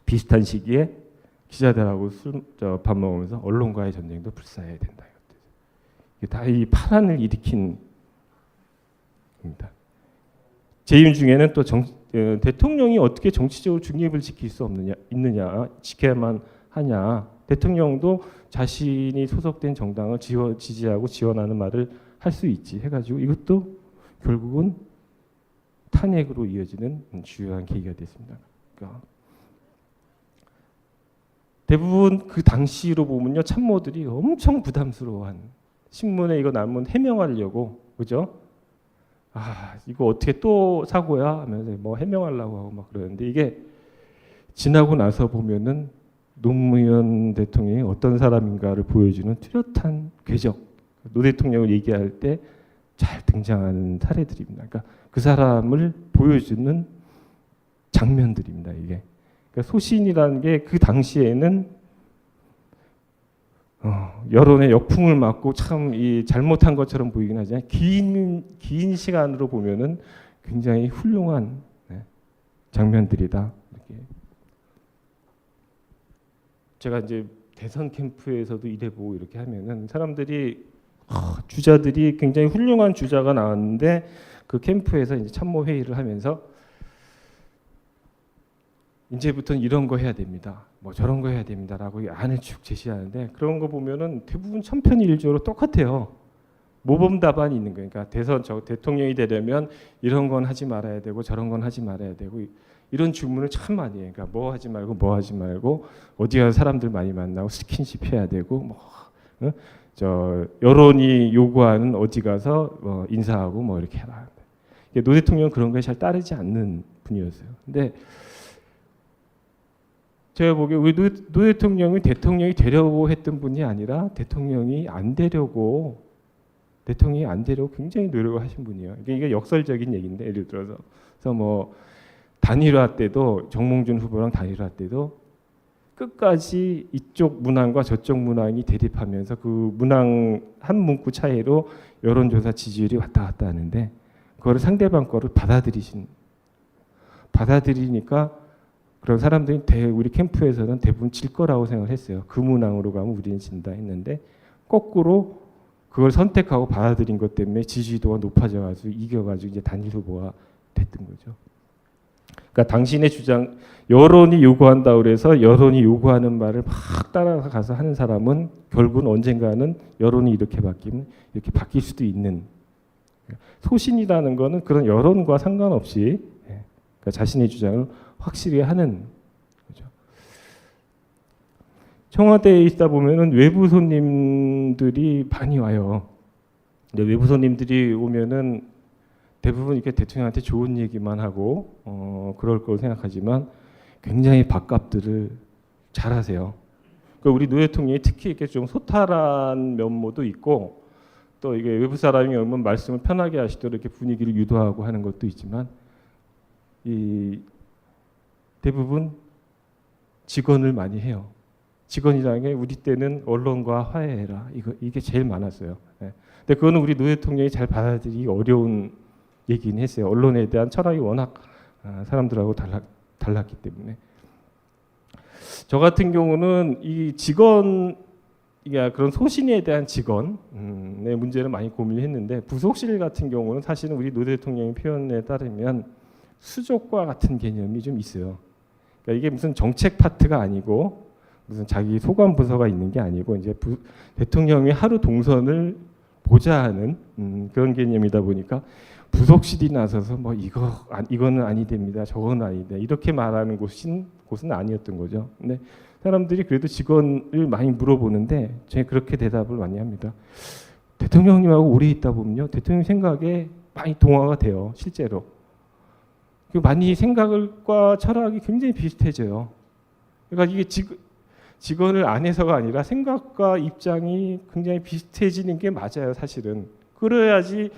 비슷한 시기에 기자들하고 밥 먹으면서 언론과의 전쟁도 불사해야 된다. 이게 다 이 파란을 일으킨 겁니다. 재임 중에는 또 대통령이 어떻게 정치적으로 중립을 지킬 수 있느냐, 지켜야만 하냐. 대통령도 자신이 소속된 정당을 지지하고 지원하는 말을 할 수 있지 해가지고 이것도 결국은 탄핵으로 이어지는 주요한 계기가 됐습니다. 그러니까 대부분 그 당시로 보면요 참모들이 엄청 부담스러워한 신문에 이거 나면 해명하려고 그죠? 이거 어떻게 또 사고야 하면서 뭐 해명하려고 하고 막 그러는데 이게 지나고 나서 보면은 노무현 대통령이 어떤 사람인가를 보여주는 뚜렷한 궤적, 노 대통령을 얘기할 때 잘 등장하는 사례들입니다. 그러니까 그 사람을 보여주는 장면들입니다. 이게 그러니까 소신이라는 게 그 당시에는 여론의 역풍을 맞고 참 이 잘못한 것처럼 보이긴 하지만 긴 시간으로 보면은 굉장히 훌륭한 장면들이다. 이렇게. 제가 이제 대선 캠프에서도 일해보고 이렇게 하면은 사람들이 주자들이 굉장히 훌륭한 주자가 나왔는데 그 캠프에서 이제 참모 회의를 하면서 이제부터는 이런 거 해야 됩니다. 뭐 저런 거 해야 됩니다라고 안을 쭉 제시하는데 그런 거 보면은 대부분 천편일조로 똑같아요. 모범 답안이 있는 거예요. 그러니까 대선 대통령이 되려면 이런 건 하지 말아야 되고 저런 건 하지 말아야 되고 이런 주문을 참 많이 해요. 그러니까 뭐 하지 말고 어디 가서 사람들 많이 만나고 스킨십 해야 되고 뭐 여론이 요구하는 어디 가서 인사하고 뭐 이렇게 해라. 노 대통령은 그런 거에 잘 따르지 않는 분이었어요. 근데 제가 보기에 우리 노 대통령이 되려고 했던 분이 아니라 대통령이 안 되려고 굉장히 노력을 하신 분이에요. 이게 역설적인 얘기인데 예를 들어서 뭐 단일화 때도 정몽준 후보랑 단일화 때도 끝까지 이쪽 문항과 저쪽 문항이 대립하면서 그 문항 한 문구 차이로 여론조사 지지율이 왔다 갔다 하는데 그거를 상대방 거를 받아들이니까 그런 사람들이 우리 캠프에서는 대부분 질 거라고 생각을 했어요. 그 문항으로 가면 우리는 진다 했는데 거꾸로 그걸 선택하고 받아들인 것 때문에 지지도가 높아져가지고 이겨가지고 이제 단일 후보가 됐던 거죠. 그러니까 당신의 주장, 여론이 요구한다 그래서 여론이 요구하는 말을 막 따라가서 하는 사람은 결국은 언젠가는 여론이 이렇게 바뀌면 이렇게 바뀔 수도 있는, 소신이라는 거는 그런 여론과 상관없이 그러니까 자신의 주장을 확실히 하는 거죠. 청와대에 있다 보면은 외부 손님들이 많이 와요. 근데 외부 손님들이 오면은 대부분 이렇게 대통령한테 좋은 얘기만 하고 그럴 걸 생각하지만 굉장히 밥값들을 잘하세요. 그러니까 우리 노 대통령이 특히 이렇게 좀 소탈한 면모도 있고 또 이게 외부 사람이 오면 말씀을 편하게 하시도록 이렇게 분위기를 유도하고 하는 것도 있지만 이 대부분 직언을 많이 해요. 직언이라는 게 우리 때는 언론과 화해해라. 이게 제일 많았어요. 네. 근데 그거는 우리 노 대통령이 잘 받아들이기 어려운 얘기는 했어요. 언론에 대한 철학이 워낙 사람들하고 달랐기 때문에. 저 같은 경우는 이 직언, 그런 소신에 대한 직언의 문제를 많이 고민했는데 부속실 같은 경우는 사실은 우리 노 대통령의 표현에 따르면 수족과 같은 개념이 좀 있어요. 그러니까 이게 무슨 정책 파트가 아니고 무슨 자기 소관 부서가 있는 게 아니고 이제 대통령이 하루 동선을 보자 하는 그런 개념이다 보니까 부속실이 나서서 뭐 이거는 아니 됩니다, 저거는 아니다 이렇게 말하는 곳은 아니었던 거죠. 근데 사람들이 그래도 직원을 많이 물어보는데 제가 그렇게 대답을 많이 합니다. 대통령님하고 오래 있다 보면요, 대통령 생각에 많이 동화가 돼요, 실제로. 많이 생각과 철학이 굉장히 비슷해져요. 그러니까 이게 직원을 안 해서가 아니라 생각과 입장이 굉장히 비슷해지는 게 맞아요, 사실은. 그래야지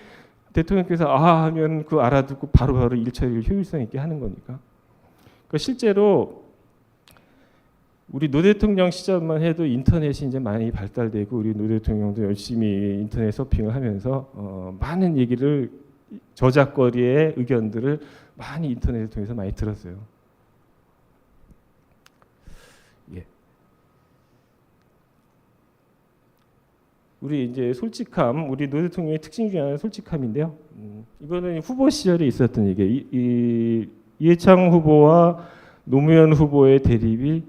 대통령께서 하면 그 알아듣고 바로바로 일 처리를 효율성 있게 하는 거니까. 그러니까 실제로 우리 노 대통령 시절만 해도 인터넷이 이제 많이 발달되고 우리 노 대통령도 열심히 인터넷 서핑을 하면서 많은 얘기를 저작거리의 의견들을 많이 인터넷을 통해서 많이 들었어요. 예. 우리 이제 솔직함, 우리 노 대통령의 특징 중에 하나는 솔직함인데요. 이거는 후보 시절에 있었던 얘기예요. 이해창 후보와 노무현 후보의 대립이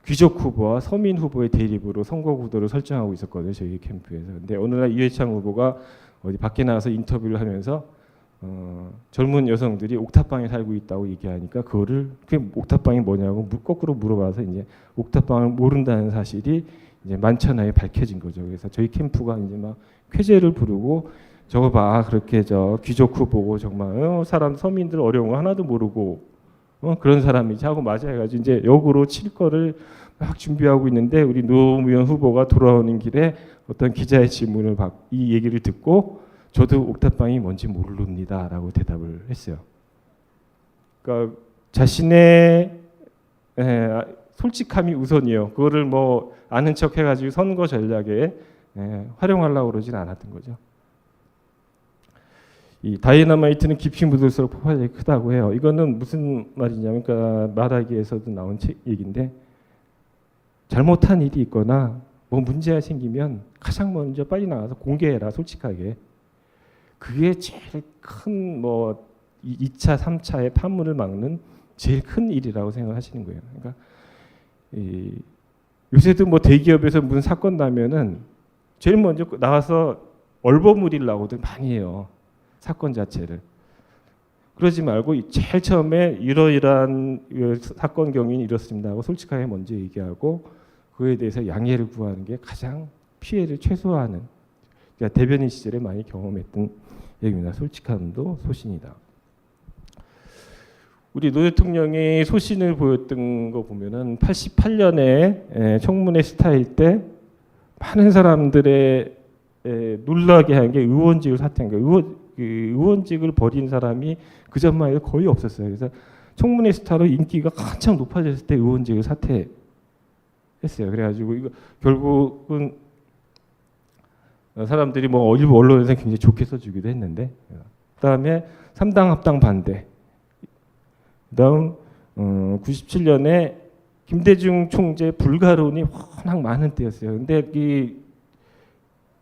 귀족 후보와 서민 후보의 대립으로 선거 구도를 설정하고 있었거든요, 저희 캠프에서. 근데 어느 날 이해창 후보가 어디 밖에 나가서 인터뷰를 하면서 젊은 여성들이 옥탑방에 살고 있다고 얘기하니까 그게 옥탑방이 뭐냐고 거꾸로 물어봐서 이제 옥탑방을 모른다는 사실이 이제 만천하에 밝혀진 거죠. 그래서 저희 캠프가 이제 막 쾌재를 부르고 저거 봐, 그렇게 저 귀족 후보고 정말 사람 서민들 어려운 거 하나도 모르고 그런 사람이지 하고 맞아해가지고 이제 역으로 칠 거를 막 준비하고 있는데 우리 노무현 후보가 돌아오는 길에 어떤 기자의 질문을 이 얘기를 듣고 저도 옥탑방이 뭔지 모릅니다라고 대답을 했어요. 그러니까 자신의 솔직함이 우선이에요. 그거를 뭐 아는 척 해가지고 선거 전략에 활용하려고 그러진 않았던 거죠. 이 다이너마이트는 깊이 묻을수록 폭발력이 크다고 해요. 이거는 무슨 말이냐면, 그러니까 말하기에서도 나온 얘기인데, 잘못한 일이 있거나 뭐 문제가 생기면 가장 먼저 빨리 나가서 공개해라, 솔직하게. 그게 제일 큰 뭐 2차, 3차의 파문을 막는 제일 큰 일이라고 생각하시는 거예요. 그러니까 요새도 뭐 대기업에서 무슨 사건 나면은 제일 먼저 나와서 얼버무리려고들 많이 해요, 사건 자체를. 그러지 말고 제일 처음에 이러이러한 사건 경위는 이렇습니다 하고 솔직하게 먼저 얘기하고 그에 대해서 양해를 구하는 게 가장 피해를 최소화하는, 그러니까 대변인 시절에 많이 경험했던 얘기입니다. 솔직함도 소신이다. 우리 노 대통령이 소신을 보였던 거 보면은 88년에 청문회 스타일 때 많은 사람들의 놀라게 한 게 의원직을 사퇴한 거예요. 그 의원직을 버린 사람이 그 전만 해도 거의 없었어요. 그래서 청문회 스타로 인기가 한참 높아졌을 때 의원직을 사퇴했어요. 그래가지고 이거 결국은 사람들이 뭐 일부 언론에서 굉장히 좋게 써주기도 했는데, 그다음에 3당 합당 반대. 그다음 97년에 김대중 총재 불가론이 워낙 많은 때였어요. 근데 이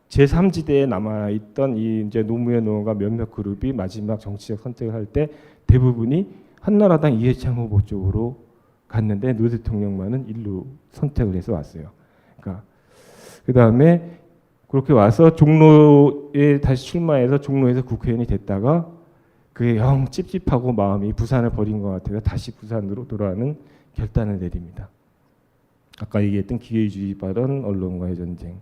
제3지대에 남아있던 이 이제 노무현 의원과 몇몇 그룹이 마지막 정치적 선택을 할 때 대부분이 한나라당 이해창 후보 쪽으로 갔는데 노 대통령만은 일루 선택을 해서 왔어요. 그러니까 그 다음에 그렇게 와서 종로에 다시 출마해서 종로에서 국회의원이 됐다가 그게 영 찝찝하고 마음이 부산을 버린 것 같아서 다시 부산으로 돌아가는 결단을 내립니다. 아까 얘기했던 기회주의 발언, 언론과의 전쟁,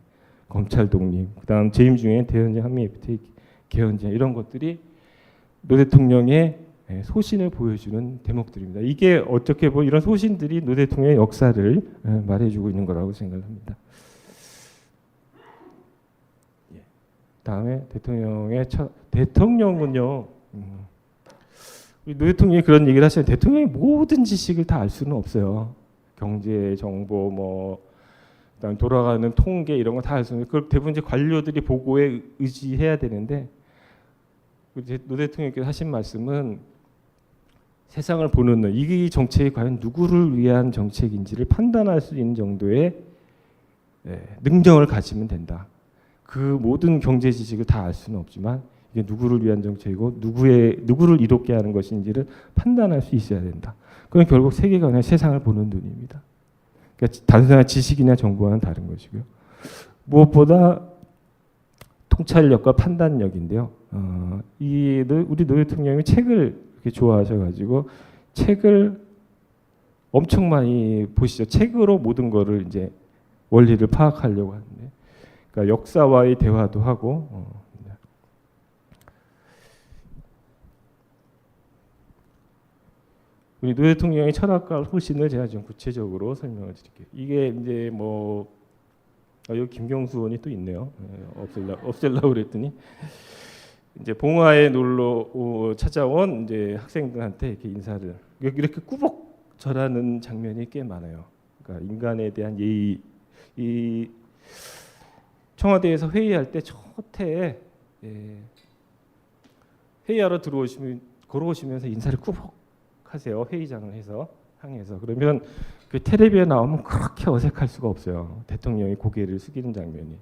검찰 독립, 그다음 재임 중에 대전쟁, 한미 FTA 개헌쟁 이런 것들이 노 대통령의 소신을 보여주는 대목들입니다. 이게 어떻게 보면 이런 소신들이 노 대통령의 역사를 말해주고 있는 거라고 생각합니다. 다음에 대통령은요. 노 대통령이 그런 얘기를 하시는 대통령이 모든 지식을 다 알 수는 없어요. 경제 정보 뭐 그다음 돌아가는 통계 이런 거 다 알 수는 그걸 대부분 이제 관료들이 보고에 의지해야 되는데 노 대통령께서 하신 말씀은 세상을 보는 눈, 이 정책이 과연 누구를 위한 정책인지를 판단할 수 있는 정도의 능력을 가지면 된다. 그 모든 경제 지식을 다 알 수는 없지만 이게 누구를 위한 정책이고 누구를 이롭게 하는 것인지를 판단할 수 있어야 된다. 그건 결국 세계관의 세상을 보는 눈입니다. 그러니까 단순한 지식이나 정보와는 다른 것이고요. 무엇보다 통찰력과 판단력인데요. 우리 노 대통령이 책을 이렇게 좋아하셔가지고 책을 엄청 많이 보시죠. 책으로 모든 거를 이제 원리를 파악하려고 하는데, 그러니까 역사와의 대화도 하고. 우리 노 대통령의 철학과 소신을 제가 좀 구체적으로 설명을 드릴게요. 이게 이제 뭐 여기 김경수 의원이 또 있네요. 없앨라고 그랬더니 이제 봉화에 놀러 찾아온 이제 학생들한테 이렇게 인사를 이렇게 꾸벅 절하는 장면이 꽤 많아요. 그러니까 인간에 대한 예의, 이 청와대에서 회의할 때 첫해 회의하러 걸어오시면서 인사를 꾸벅 하세요. 회의장을 해서 향해서. 그러면 그 텔레비에 나오면 그렇게 어색할 수가 없어요. 대통령이 고개를 숙이는 장면이.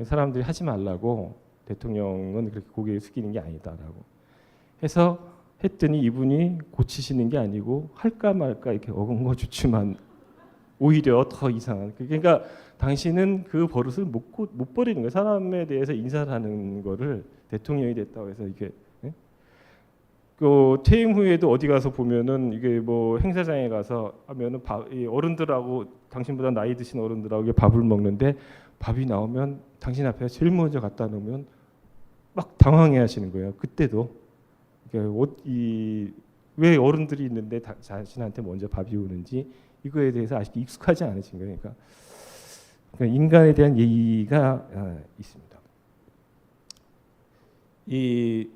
사람들이 하지 말라고, 대통령은 그렇게 고개를 숙이는 게 아니다라고 해서 했더니 이분이 고치시는 게 아니고 할까 말까 이렇게 엉거주춤한, 오히려 더 이상한. 그러니까 당신은 그 버릇을 못 버리는 거예요. 사람에 대해서 인사를 하는 거를 대통령이 됐다고 해서 이게. 그 퇴임 후에도 어디 가서 보면은 이게 뭐 행사장에 가서 하면은 어른들하고, 당신보다 나이 드신 어른들하고 밥을 먹는데 밥이 나오면 당신 앞에 제일 먼저 갖다 놓으면 막 당황해하시는 거예요. 그때도 왜 어른들이 있는데 자신한테 먼저 밥이 오는지 이거에 대해서 아직 익숙하지 않으신 거예요. 그러니까 인간에 대한 예의가 있습니다. 이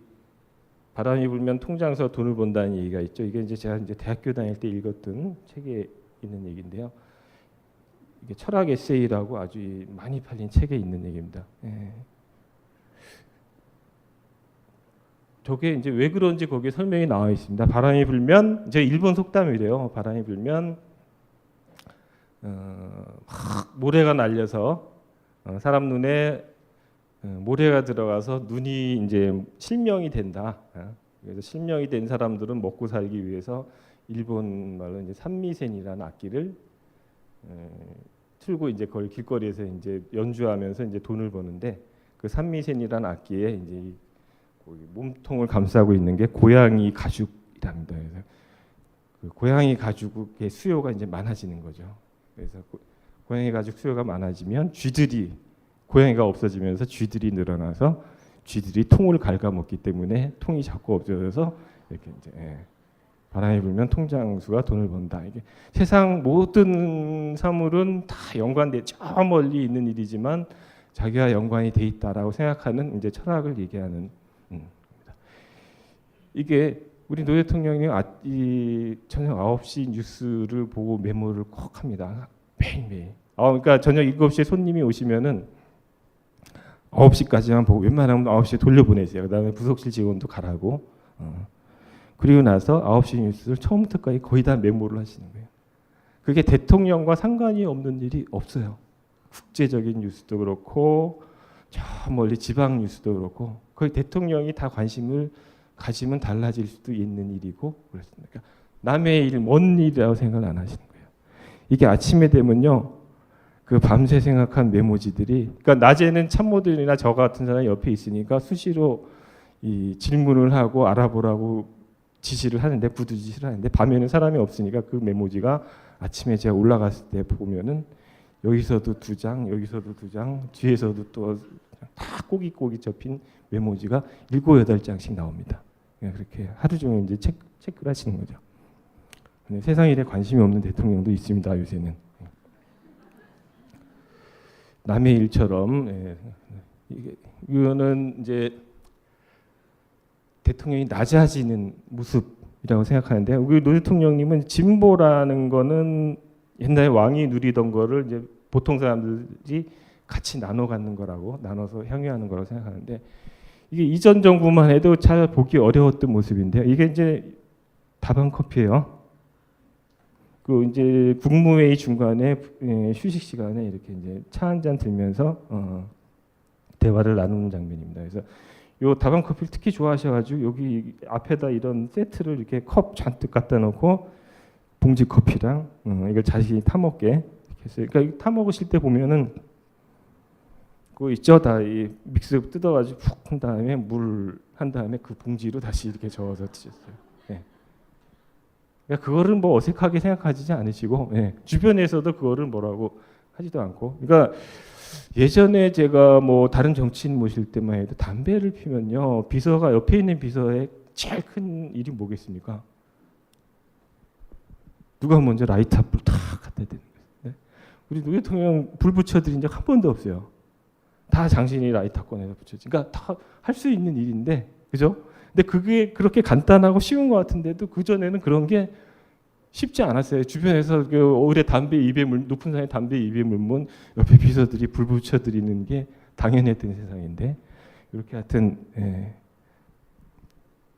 바람이 불면 통장서 돈을 번다는 얘기가 있죠. 이게 이제 제가 이제 대학교 다닐 때 읽었던 책에 있는 얘기인데요. 이게 철학 에세이라고 아주 많이 팔린 책에 있는 얘기입니다. 저게 이제 왜 그런지 거기에 설명이 나와 있습니다. 바람이 불면, 이제 일본 속담이래요. 바람이 불면 막 모래가 날려서 사람 눈에 모래가 들어가서 눈이 이제 실명이 된다. 그래서 실명이 된 사람들은 먹고 살기 위해서 일본 말로 이제 산미센이라는 악기를 틀고 이제 거의 길거리에서 이제 연주하면서 이제 돈을 버는데, 그 산미센이라는 악기에 이제 몸통을 감싸고 있는 게 고양이 가죽이랍니다. 그래서 그 고양이 가죽의 수요가 이제 많아지는 거죠. 그래서 고양이 가죽 수요가 많아지면 고양이가 없어지면서 쥐들이 늘어나서 쥐들이 통을 갉아먹기 때문에 통이 자꾸 없어져서 이렇게 이제 바람이 불면 통장수가 돈을 번다. 이게 세상 모든 사물은 다 연관돼, 저 멀리 있는 일이지만 자기와 연관이 돼 있다라고 생각하는 이제 철학을 얘기하는 이게 우리 노 대통령이 저녁 9시 뉴스를 보고 메모를 꼭 합니다. 매일매일. 그러니까 저녁 7시에 손님이 오시면은 9시까지만 보고 웬만하면 9시에 돌려보내세요. 그다음에 부속실 직원도 가라고. 그리고 나서 9시 뉴스를 처음부터까지 거의 다 메모를 하시는 거예요. 그게 대통령과 상관이 없는 일이 없어요. 국제적인 뉴스도 그렇고 저 멀리 지방 뉴스도 그렇고 거의 대통령이 다 관심을 가지면 달라질 수도 있는 일이고 그렇습니다. 그러니까 남의 일, 먼 일이라고 생각을 안 하시는 거예요. 이게 아침에 되면요. 그 밤새 생각한 메모지들이 그러니까 낮에는 참모들이나 저 같은 사람이 옆에 있으니까 수시로 이 질문을 하고 알아보라고 지시를 하는데 구두 지시를 하는데 밤에는 사람이 없으니까 그 메모지가 아침에 제가 올라갔을 때 보면은 여기서도 2장, 여기서도 2장, 뒤에서도 또 다 꼬깃꼬깃 접힌 메모지가 7, 8장씩 나옵니다. 그렇게 하루 종일 이제 체크를 하시는 거죠. 근데 세상 일에 관심이 없는 대통령도 있습니다. 요새는. 남의 일처럼 이거는 이제 대통령이 낮아지는 모습이라고 생각하는데 우리 노 대통령님은 진보라는 거는 옛날에 왕이 누리던 거를 이제 보통 사람들이 같이 나눠 갖는 거라고 나눠서 향유하는 거라고 생각하는데 이게 이전 정부만 해도 잘 보기 어려웠던 모습인데요. 이게 이제 다방 커피예요. 그 이제 국무회의 중간에 휴식 시간에 이렇게 이제 차 한 잔 들면서 대화를 나누는 장면입니다. 그래서 요 다방 커피를 특히 좋아하셔가지고 여기 앞에다 이런 세트를 이렇게 컵 잔뜩 갖다 놓고 봉지 커피랑 이걸 자신이 타 먹게 이렇게 했어요. 그러니까 타 먹으실 때 보면은 그 있죠, 다 이 믹스 뜯어가지고 푹 한 다음에 물 한 다음에 그 봉지로 다시 이렇게 저어서 드셨어요. 네. 그러니까 그거를 뭐 어색하게 생각하지 않으시고 주변에서도 그거를 뭐라고 하지도 않고. 그러니까 예전에 제가 뭐 다른 정치인 모실 때만 해도 담배를 피면요 비서가 옆에 있는 비서의 제일 큰 일이 뭐겠습니까? 누가 먼저 라이터 불 탁 갖다 대는 거예요. 네? 우리 노 대통령 불 붙여드린 적 한 번도 없어요. 다 장신이 라이터 꺼내서 붙여지. 그러니까 다 할 수 있는 일인데, 그죠? 근데 그게 그렇게 간단하고 쉬운 것 같은데도 그 전에는 그런 게 쉽지 않았어요. 주변에서 그 오래 담배 입에 높은 산에 담배 입에 물면 옆에 비서들이 불 붙여드리는 게 당연했던 세상인데 이렇게 하여튼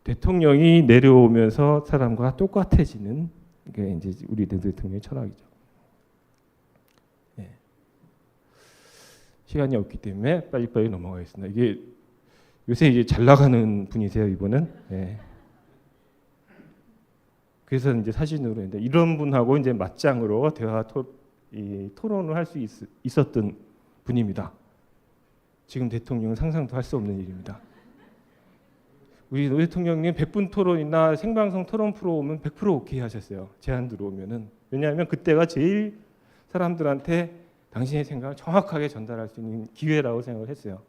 대통령이 내려오면서 사람과 똑같아지는 게 이제 우리 대통령의 철학이죠. 시간이 없기 때문에 빨리빨리 넘어가겠습니다. 이게 요새 이제 잘 나가는 분이세요, 이분은. 그래서 이제 사진으로 했는데 이런 분하고 이제 맞짱으로 대화 토론을 할 수 있었던 분입니다. 지금 대통령은 상상도 할 수 없는 일입니다. 우리 노 대통령님 100분 토론이나 생방송 토론 프로 오면 100% 오케이 하셨어요. 제안 들어오면은. 왜냐하면 그때가 제일 사람들한테 당신의 생각을 정확하게 전달할 수 있는 기회라고 생각을 했어요.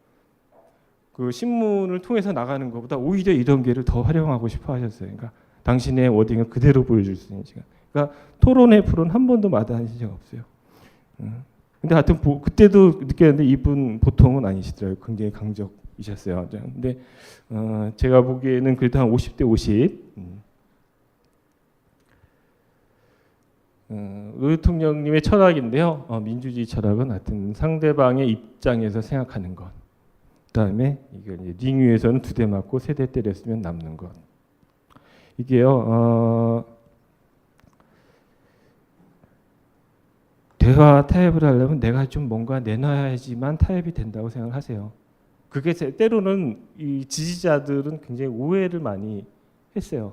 그 신문을 통해서 나가는 것보다 오히려 이런 기회를 더 활용하고 싶어 하셨어요. 그러니까 당신의 워딩을 그대로 보여줄 수 있는 시간. 그러니까 토론회 프로는 한 번도 마다하신 적 없어요. 근데 하여튼 그때도 느꼈는데 이분 보통은 아니시더라고요. 굉장히 강적이셨어요. 근데 제가 보기에는 그래도 한 50대 50. 노 대통령님의 철학인데요. 민주주의 철학은 하여튼 상대방의 입장에서 생각하는 것. 그다음에 이게 이제 링 위에서는 2대 맞고 3대 때렸으면 남는 것. 이게요. 대화 타협을 하려면 내가 좀 뭔가 내놔야지만 타협이 된다고 생각을 하세요. 그게 때로는 이 지지자들은 굉장히 오해를 많이 했어요.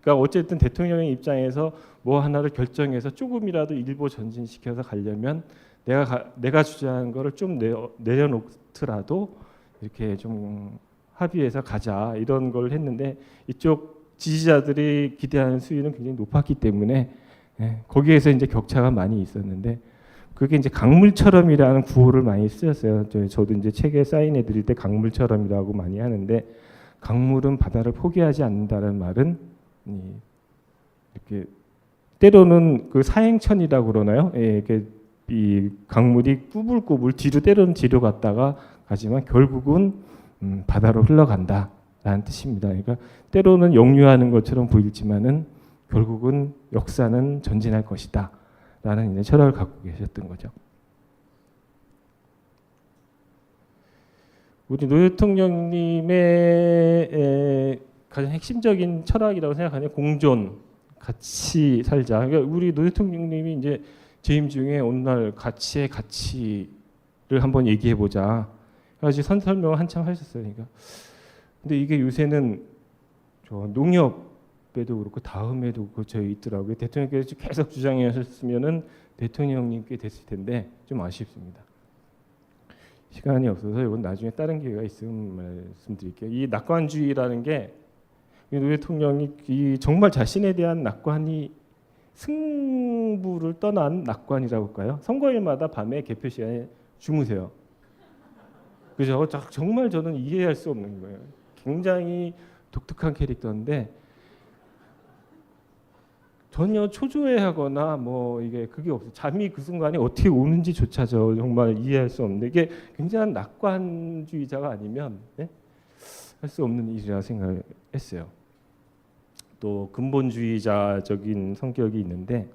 그러니까 어쨌든 대통령의 입장에서 뭐 하나를 결정해서 조금이라도 일부 전진시켜서 가려면 내가 주장하는 거를 좀 내려놓더라도 이렇게 좀 합의해서 가자 이런 걸 했는데 이쪽 지지자들이 기대하는 수위는 굉장히 높았기 때문에 거기에서 이제 격차가 많이 있었는데 그게 이제 강물처럼이라는 구호를 많이 쓰였어요. 저도 이제 책에 사인해 드릴 때 강물처럼이라고 많이 하는데 강물은 바다를 포기하지 않는다는 말은 이렇게 때로는 그 사행천이라고 그러나요? 이렇게 이 강물이 꾸불꾸불 때로는 뒤로 갔다가 가지만 결국은 바다로 흘러간다라는 라는 뜻입니다. 그러니까 때로는 역류하는 것처럼 보일지만은 결국은 역사는 전진할 것이다 라는 이제 철학을 갖고 계셨던 거죠. 우리 노 대통령님의 가장 핵심적인 철학이라고 생각하는 공존, 같이 살자. 그러니까 우리 노 대통령님이 이제 재임 중에 어느 날 가치의 가치를 한번 얘기해 보자. 그래서 설명을 한참 하셨어요. 그러니까 근데 이게 요새는 저 농협에도 그렇고 다음에도 그쳐 있더라고요. 대통령께서 계속 주장하셨으면은 대통령님께 됐을 텐데 좀 아쉽습니다. 시간이 없어서 이건 나중에 다른 기회가 있으면 말씀드릴게요. 이 낙관주의라는 게 노 대통령이 정말 자신에 대한 낙관이 승부를 떠난 낙관이라고 할까요? 선거일마다 밤에 개표 시간에 주무세요. 그죠? 정말 저는 이해할 수 없는 거예요. 굉장히 독특한 캐릭터인데 전혀 초조해하거나 뭐 이게 그게 없어요. 잠이 그 순간에 어떻게 오는지조차 저 정말 이해할 수 없는데 이게 굉장한 낙관주의자가 아니면 네? 할 수 없는 일이라 생각했어요. 또 근본주의자적인 성격이 있는데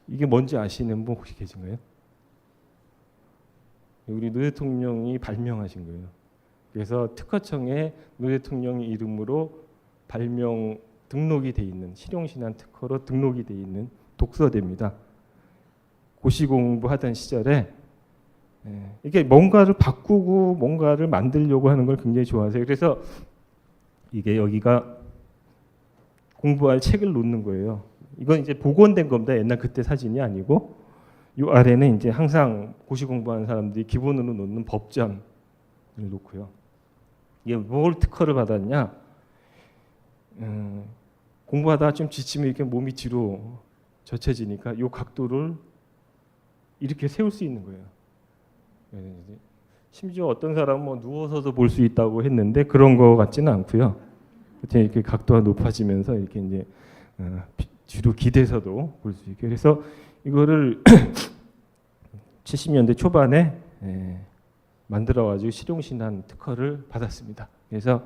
이게 뭔지 아시는 분 혹시 계신가요? 우리 노 대통령이 발명하신 거예요. 그래서 특허청에 노 대통령 이름으로 발명 등록이 돼 있는 실용신안 특허로 등록이 돼 있는 독서대입니다. 고시 공부하던 시절에 이게 뭔가를 바꾸고 뭔가를 만들려고 하는 걸 굉장히 좋아하세요. 그래서 이게 여기가 공부할 책을 놓는 거예요. 이건 이제 복원된 겁니다. 옛날 그때 사진이 아니고 이 아래는 이제 항상 고시 공부하는 사람들이 기본으로 놓는 법전을 놓고요. 이게 뭘 특허를 받았냐? 공부하다가 좀 지치면 이렇게 몸이 뒤로 젖혀지니까 이 각도를 이렇게 세울 수 있는 거예요. 심지어 어떤 사람은 뭐 누워서도 볼 수 있다고 했는데 그런 거 같지는 않고요. 이렇게 각도가 높아지면서 이렇게 이제 뒤로 기대서도 볼 수 있게. 그래서 이거를 70년대 초반에 만들어가지고 실용신안 특허를 받았습니다. 그래서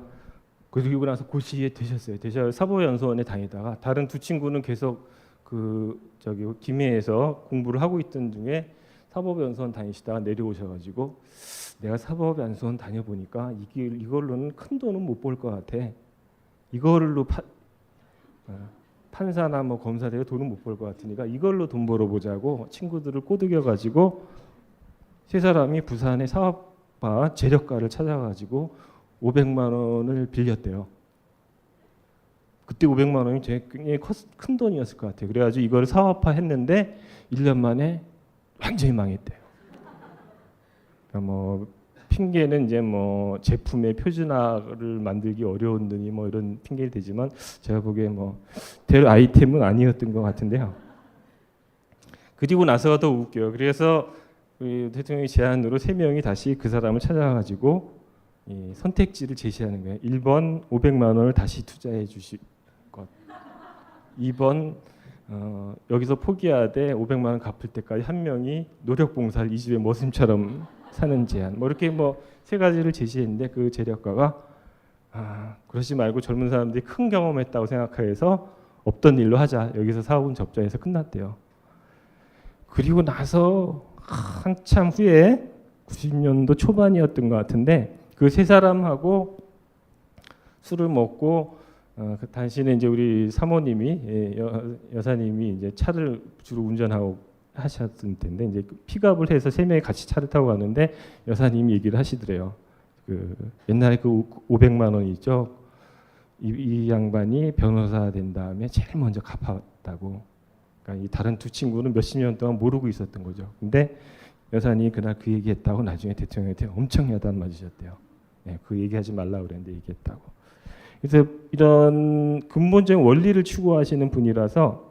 그리고 나서 고시에 되셨어요. 사법연수원에 다니다가 다른 두 친구는 계속 그 저기 김해에서 공부를 하고 있던 중에 사법연수원 다니시다가 내려오셔가지고 내가 사법연수원 다녀보니까 이걸로는 큰 돈은 못 벌 것 같아. 이걸로 판사나 뭐 검사들이 돈은 못 벌 것 같으니까 이걸로 돈 벌어보자고 친구들을 꼬드겨가지고 세 사람이 부산의 사업가 재력가를 찾아가지고 500만 원을 빌렸대요. 그때 500만 원이 굉장히 큰 돈이었을 것 같아요. 그래가지고 이걸 사업화했는데 1년 만에 완전히 망했대요. 그러니까 뭐 핑계는 이제 뭐 제품의 표준화를 만들기 어려웠느니 뭐 이런 핑계를 대지만 제가 보기에 뭐 될 아이템은 아니었던 것 같은데요. 그리고 나서가 더 웃겨요. 그래서 우리 대통령의 제안으로 3명이 다시 그 사람을 찾아가지고 이 선택지를 제시하는 거예요. 1번 500만 원을 다시 투자해 주실 것. 2번 여기서 포기하되 500만 원 갚을 때까지 한 명이 노력봉사를 이 집의 머슴처럼 사는 제안. 뭐 이렇게 뭐 3가지를 제시했는데 그 재력가가 그러지 말고 젊은 사람들이 큰 경험했다고 생각해서 없던 일로 하자. 여기서 사업은 접자해서 끝났대요. 그리고 나서 한참 후에 90년도 초반이었던 것 같은데 그 3사람하고 술을 먹고 당시는 이제 우리 사모님이 여사님이 이제 차를 주로 운전하고 하셨을 텐데 이제 픽업을 해서 3명이 같이 차를 타고 가는데 여사님이 얘기를 하시더래요. 그 옛날에 그 500만 원 있죠. 이 양반이 변호사 된 다음에 제일 먼저 갚았다고. 그러니까 이 다른 두 친구는 몇십 년 동안 모르고 있었던 거죠. 근데 여사님이 그날 그 얘기했다고 나중에 대통령한테 엄청 야단 맞으셨대요. 네, 그 얘기하지 말라고 그랬는데 얘기했다고. 그래서 이런 근본적인 원리를 추구하시는 분이라서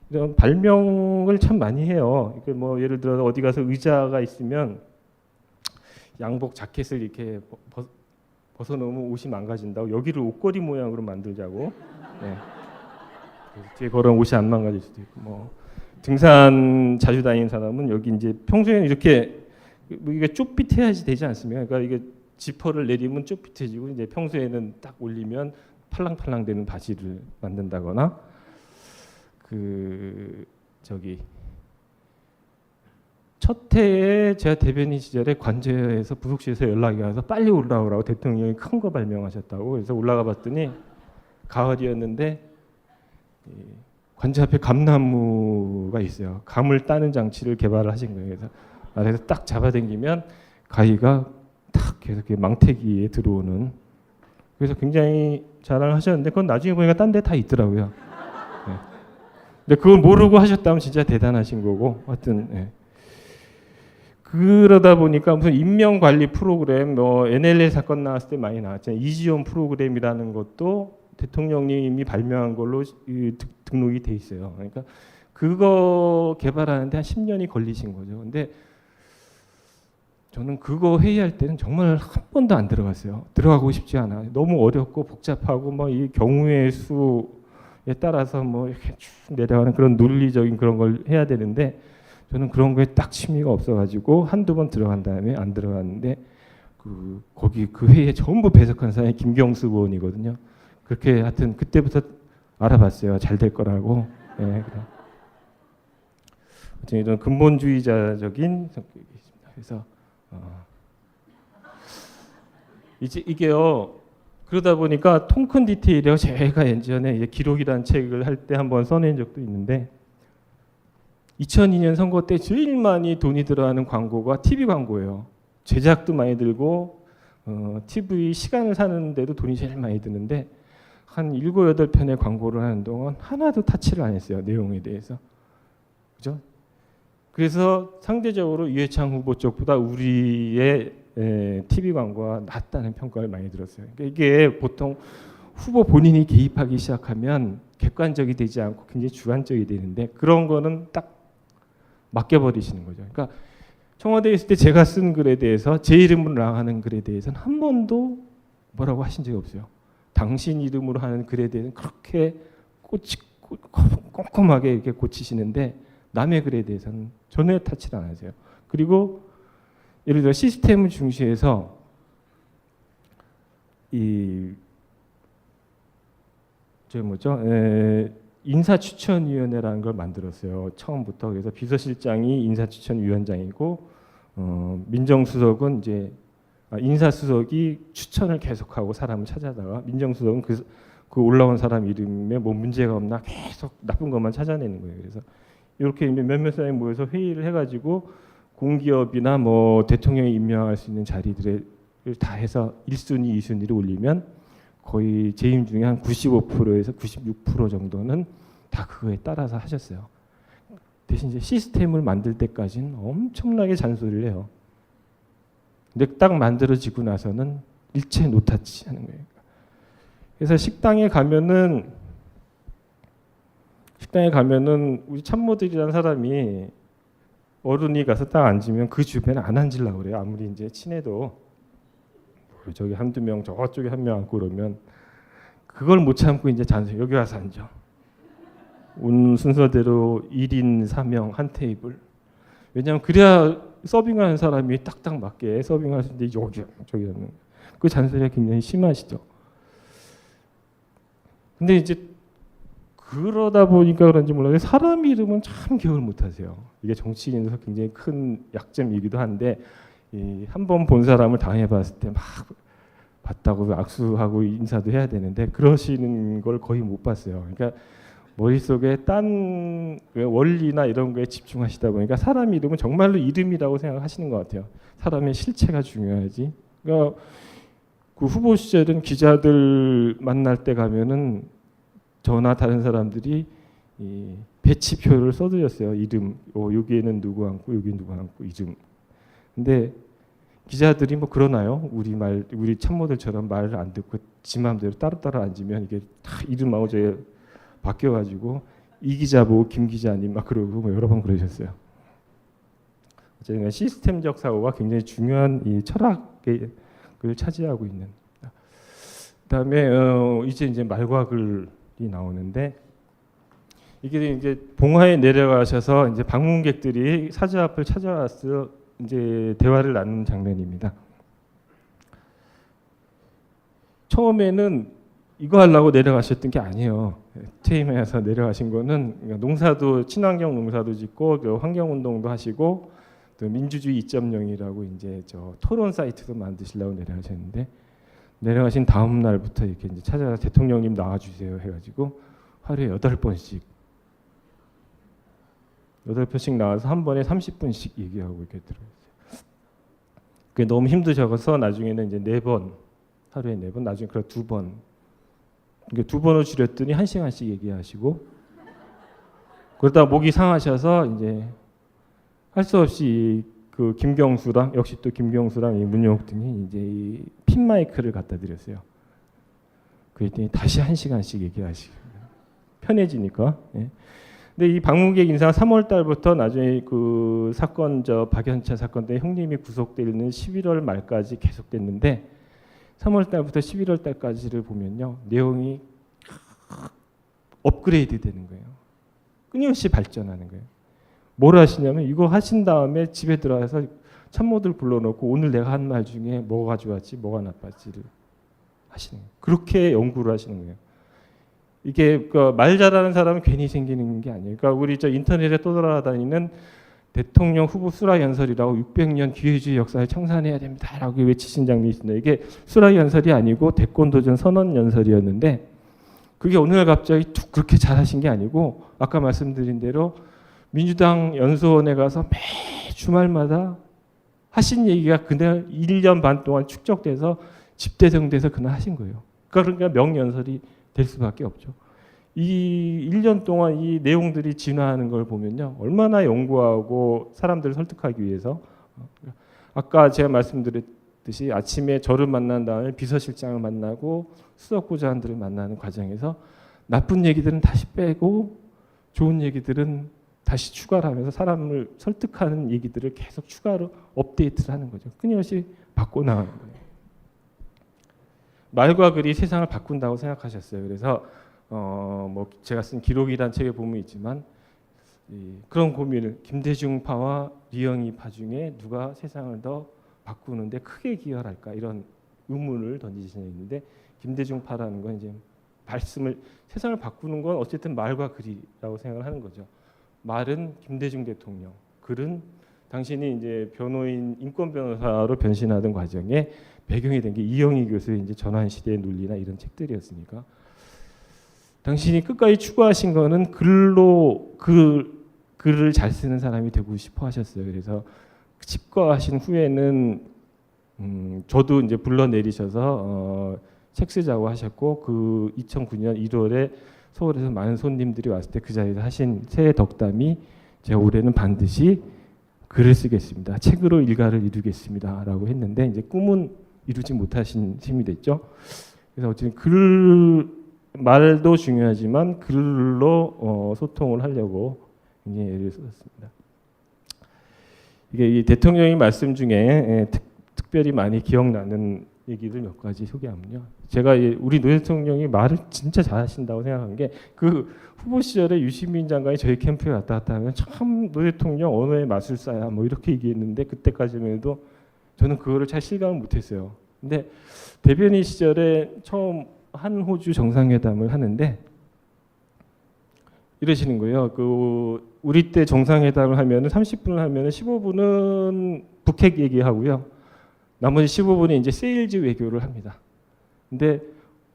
이런 발명을 참 많이 해요. 이게 뭐 예를 들어 어디 가서 의자가 있으면 양복 자켓을 이렇게 벗어놓으면 옷이 망가진다고 여기를 옷걸이 모양으로 만들자고. 네. 뒤에 걸어온 옷이 안 망가질 수도 있고 뭐 등산 자주 다니는 사람은 여기 이제 평소에는 이렇게 이게 좁빗해야지 되지 않습니까? 그러니까 이게 지퍼를 내리면 좁빗해지고 이제 평소에는 딱 올리면 팔랑팔랑 되는 바지를 만든다거나 그 저기 첫 해에 제가 대변인 시절에 관저에서 부속실에서 연락이 와서 빨리 올라오라고 대통령이 큰 거 발명하셨다고. 그래서 올라가 봤더니 가을이었는데 관저 앞에 감나무가 있어요. 감을 따는 장치를 개발을 하신 거예요. 그래서 아래에서 딱 잡아당기면 가위가 탁 계속 망태기에 들어오는. 그래서 굉장히 자랑을 하셨는데 그건 나중에 보니까 딴 데 다 있더라고요. 네. 근데 그걸 모르고 하셨다면 진짜 대단하신 거고 하여튼. 네. 그러다 보니까 무슨 인명관리 프로그램, 뭐 NLL 사건 나왔을 때 많이 나왔잖아요. 이지원 프로그램이라는 것도 대통령님이 발명한 걸로 등록이 돼 있어요. 그러니까 그거 개발하는데 한 10년이 걸리신 거죠. 근데 저는 그거 회의할 때는 정말 한 번도 안 들어갔어요. 들어가고 싶지 않아요. 너무 어렵고 복잡하고 뭐 이 경우의 수에 따라서 뭐 이렇게 쭉 내려가는 그런 논리적인 그런 걸 해야 되는데 저는 그런 거에 딱 취미가 없어가지고 한두 번 들어간 다음에 안 들어갔는데 거기 그 회의에 전부 배석한 사람이 김경수 의원이거든요. 그렇게 하여튼 그때부터 알아봤어요. 잘 될 거라고. 네, 저는 근본주의자적인 성격이 있습니다. 그래서 이게요. 그러다 보니까 통 큰 디테일이요. 제가 예전에 이제 기록이라는 책을 할 때 한번 써낸 적도 있는데 2002년 선거 때 제일 많이 돈이 들어가는 광고가 TV 광고예요. 제작도 많이 들고 TV 시간을 사는데도 돈이 제일 많이 드는데 한 7, 8편의 광고를 하는 동안 하나도 타치를 안 했어요. 내용에 대해서. 그죠? 그래서 상대적으로 이회창 후보 쪽보다 우리의 TV 광고가 낫다는 평가를 많이 들었어요. 그러니까 이게 보통 후보 본인이 개입하기 시작하면 객관적이 되지 않고 굉장히 주관적이 되는데 그런 거는 딱 맡겨버리시는 거죠. 그러니까 청와대에 있을 때 제가 쓴 글에 대해서 제 이름으로 나가는 글에 대해서는 한 번도 뭐라고 하신 적이 없어요. 당신 이름으로 하는 글에 대해서는 그렇게 꼼꼼하게 이렇게 고치시는데 남의 글에 대해서는 전혀 타치를 안 하세요. 그리고 예를 들어 시스템을 중시해서 인사추천위원회라는 걸 만들었어요. 처음부터. 그래서 비서실장이 인사추천위원장이고 민정수석은 이제 인사수석이 추천을 계속하고 사람을 찾아다가 민정수석은 그 올라온 사람 이름에 뭐 문제가 없나 계속 나쁜 것만 찾아내는 거예요. 그래서 이렇게 몇몇 사람이 모여서 회의를 해가지고 공기업이나 뭐 대통령이 임명할 수 있는 자리들을 다 해서 1순위, 2순위를 올리면 거의 재임 중에 한 95%에서 96% 정도는 다 그거에 따라서 하셨어요. 대신 이제 시스템을 만들 때까지는 엄청나게 잔소리를 해요. 근데 딱 만들어지고 나서는 일체 노타치 하는 거예요. 그래서 식당에 가면은 우리 참모들이라는 사람이 어른이 가서 딱 앉으면 그 주변에 안 앉으려고 그래요. 아무리 이제 친해도 저기 한두 명 저쪽에 한 명 앉고 그러면 그걸 못 참고 이제 잔소리 여기 와서 앉아. 순서대로 1인 4명 한 테이블. 왜냐하면 그래야 서빙하는 사람이 딱딱 맞게 서빙할 수 있는데 여기 저기 하는 그 잔소리가 굉장히 심하시죠. 근데 이제 그러다 보니까 그런지 몰라도 사람 이름은 참 기억을 못하세요. 이게 정치인에서 굉장히 큰 약점이기도 한데 한 번 본 사람을 당해봤을 때 막 봤다고 악수하고 인사도 해야 되는데 그러시는 걸 거의 못 봤어요. 그러니까 머릿속에 딴 원리나 이런 거에 집중하시다 보니까 사람 이름은 정말로 이름이라고 생각하시는 것 같아요. 사람의 실체가 중요하지. 그러니까 그 후보 시절은 기자들 만날 때 가면은 저나 다른 사람들이 이 배치표를 써드렸어요. 이름, 여기에는 누구 앉고 여기 누구 앉고 이름. 근데 기자들이 뭐 그러나요? 우리 참모들처럼 말을 안 듣고 지 마음대로 따로따로 앉으면 이게 다 이름하고 저희 바뀌어가지고 이 기자 보고 김 기자님 막 그러고 뭐 여러 번 그러셨어요. 어쨌든 시스템적 사고가 굉장히 중요한 이 철학을 차지하고 있는. 그다음에 이제 말과 글이 나오는데 이게 이제 봉화에 내려가셔서 이제 방문객들이 사저 앞을 찾아와서 이제 대화를 나누는 장면입니다. 처음에는 이거 하려고 내려가셨던 게 아니에요. 퇴임해서 내려가신 거는 그러니까 농사도 친환경 농사도 짓고 그 환경운동도 하시고 또 민주주의 2.0이라고 이제 저 토론 사이트도 만드시려고 내려가셨는데 내려가신 다음 날부터 이렇게 이제 찾아가 대통령님 나와주세요 해가지고 하루에 8번씩 나와서 한 번에 30분씩 얘기하고 이렇게 들어갔어요. 그게 너무 힘드셔서 나중에는 이제 4번 하루에 4번 나중에 그래 2번 그러니까 2번을 줄였더니 1시간씩 얘기하시고 그러다 목이 상하셔서 이제 할 수 없이 그 김경수랑 역시 또 김경수랑 이 문용욱 등이 이제 이 핀 마이크를 갖다 드렸어요. 그랬더니 다시 1시간씩 얘기하시고 편해지니까. 예. 근데 이 방문객 인사가 3월 달부터 나중에 그 사건 저 박연차 사건 때 형님이 구속되는 11월 말까지 계속됐는데 3월 달부터 11월 달까지를 보면요. 내용이 업그레이드 되는 거예요. 끊임없이 발전하는 거예요. 뭘 하시냐면 이거 하신 다음에 집에 들어가서 참모들 불러놓고 오늘 내가 한 말 중에 뭐가 좋았지 뭐가 나빴지를 하시는 거예요. 그렇게 연구를 하시는 거예요. 이게 그 말 잘하는 사람은 괜히 생기는 게 아니에요. 그러니까 우리 저 인터넷에 떠돌아다니는 대통령 후보 수라 연설이라고 600년 기회주의 역사를 청산해야 됩니다라고 외치신 장면이 있습니다. 이게 수라 연설이 아니고 대권도전 선언 연설이었는데 그게 어느 날 갑자기 툭 그렇게 잘하신 게 아니고 아까 말씀드린 대로 민주당 연수원에 가서 매 주말마다 하신 얘기가 그날 1년 반 동안 축적돼서 집대성돼서 그날 하신 거예요. 그러니까 명연설이 될 수밖에 없죠. 이 1년 동안 이 내용들이 진화하는 걸 보면요. 얼마나 연구하고 사람들을 설득하기 위해서 아까 제가 말씀드렸듯이 아침에 저를 만난 다음에 비서실장을 만나고 수석보좌관들을 만나는 과정에서 나쁜 얘기들은 다시 빼고 좋은 얘기들은 다시 추가를 하면서 사람을 설득하는 얘기들을 계속 추가로 업데이트를 하는 거죠. 끊임없이 바꿔나가는 거예요. 말과 글이 세상을 바꾼다고 생각하셨어요. 그래서 뭐 제가 쓴 기록이란 책에 보면 있지만 그런 고민을 김대중파와 리영이파 중에 누가 세상을 더 바꾸는데 크게 기여할까 이런 의문을 던지시는 있는데 김대중파라는 건 이제 말씀을 세상을 바꾸는 건 어쨌든 말과 글이라고 생각을 하는 거죠. 말은 김대중 대통령, 글은 당신이 이제 변호인 인권 변호사로 변신하던 과정에 배경이 된 게 이영희 교수의 이제 전환 시대의 논리나 이런 책들이었으니까 당신이 끝까지 추구하신 거는 글로 글을 잘 쓰는 사람이 되고 싶어 하셨어요. 그래서 집거하신 후에는 저도 이제 불러내리셔서 책 쓰자고 하셨고 그 2009년 1월에 서울에서 많은 손님들이 왔을 때 그 자리에서 하신 새해 덕담이 제가 올해는 반드시 글을 쓰겠습니다. 책으로 일가를 이루겠습니다라고 했는데 이제 꿈은 이루지 못하신 셈이 됐죠. 그래서 어쨌든 글 말도 중요하지만 글로 소통을 하려고 굉장히 애를 썼습니다. 이게 이 대통령의 말씀 중에 특별히 많이 기억나는 얘기들 몇 가지 소개하면요. 제가 우리 노 대통령이 말을 진짜 잘하신다고 생각한 게 그 후보 시절에 유시민 장관이 저희 캠프에 왔다 갔다 하면 참 노 대통령 언어의 마술사야 뭐 이렇게 얘기했는데 그때까지만 해도 저는 그거를 잘 실감을 못했어요. 근데 대변인 시절에 처음 한 호주 정상회담을 하는데 이러시는 거예요. 그 우리 때 정상회담을 하면은 30분을 하면은 15분은 북핵 얘기하고요. 나머지 15분이 이제 세일즈 외교를 합니다. 근데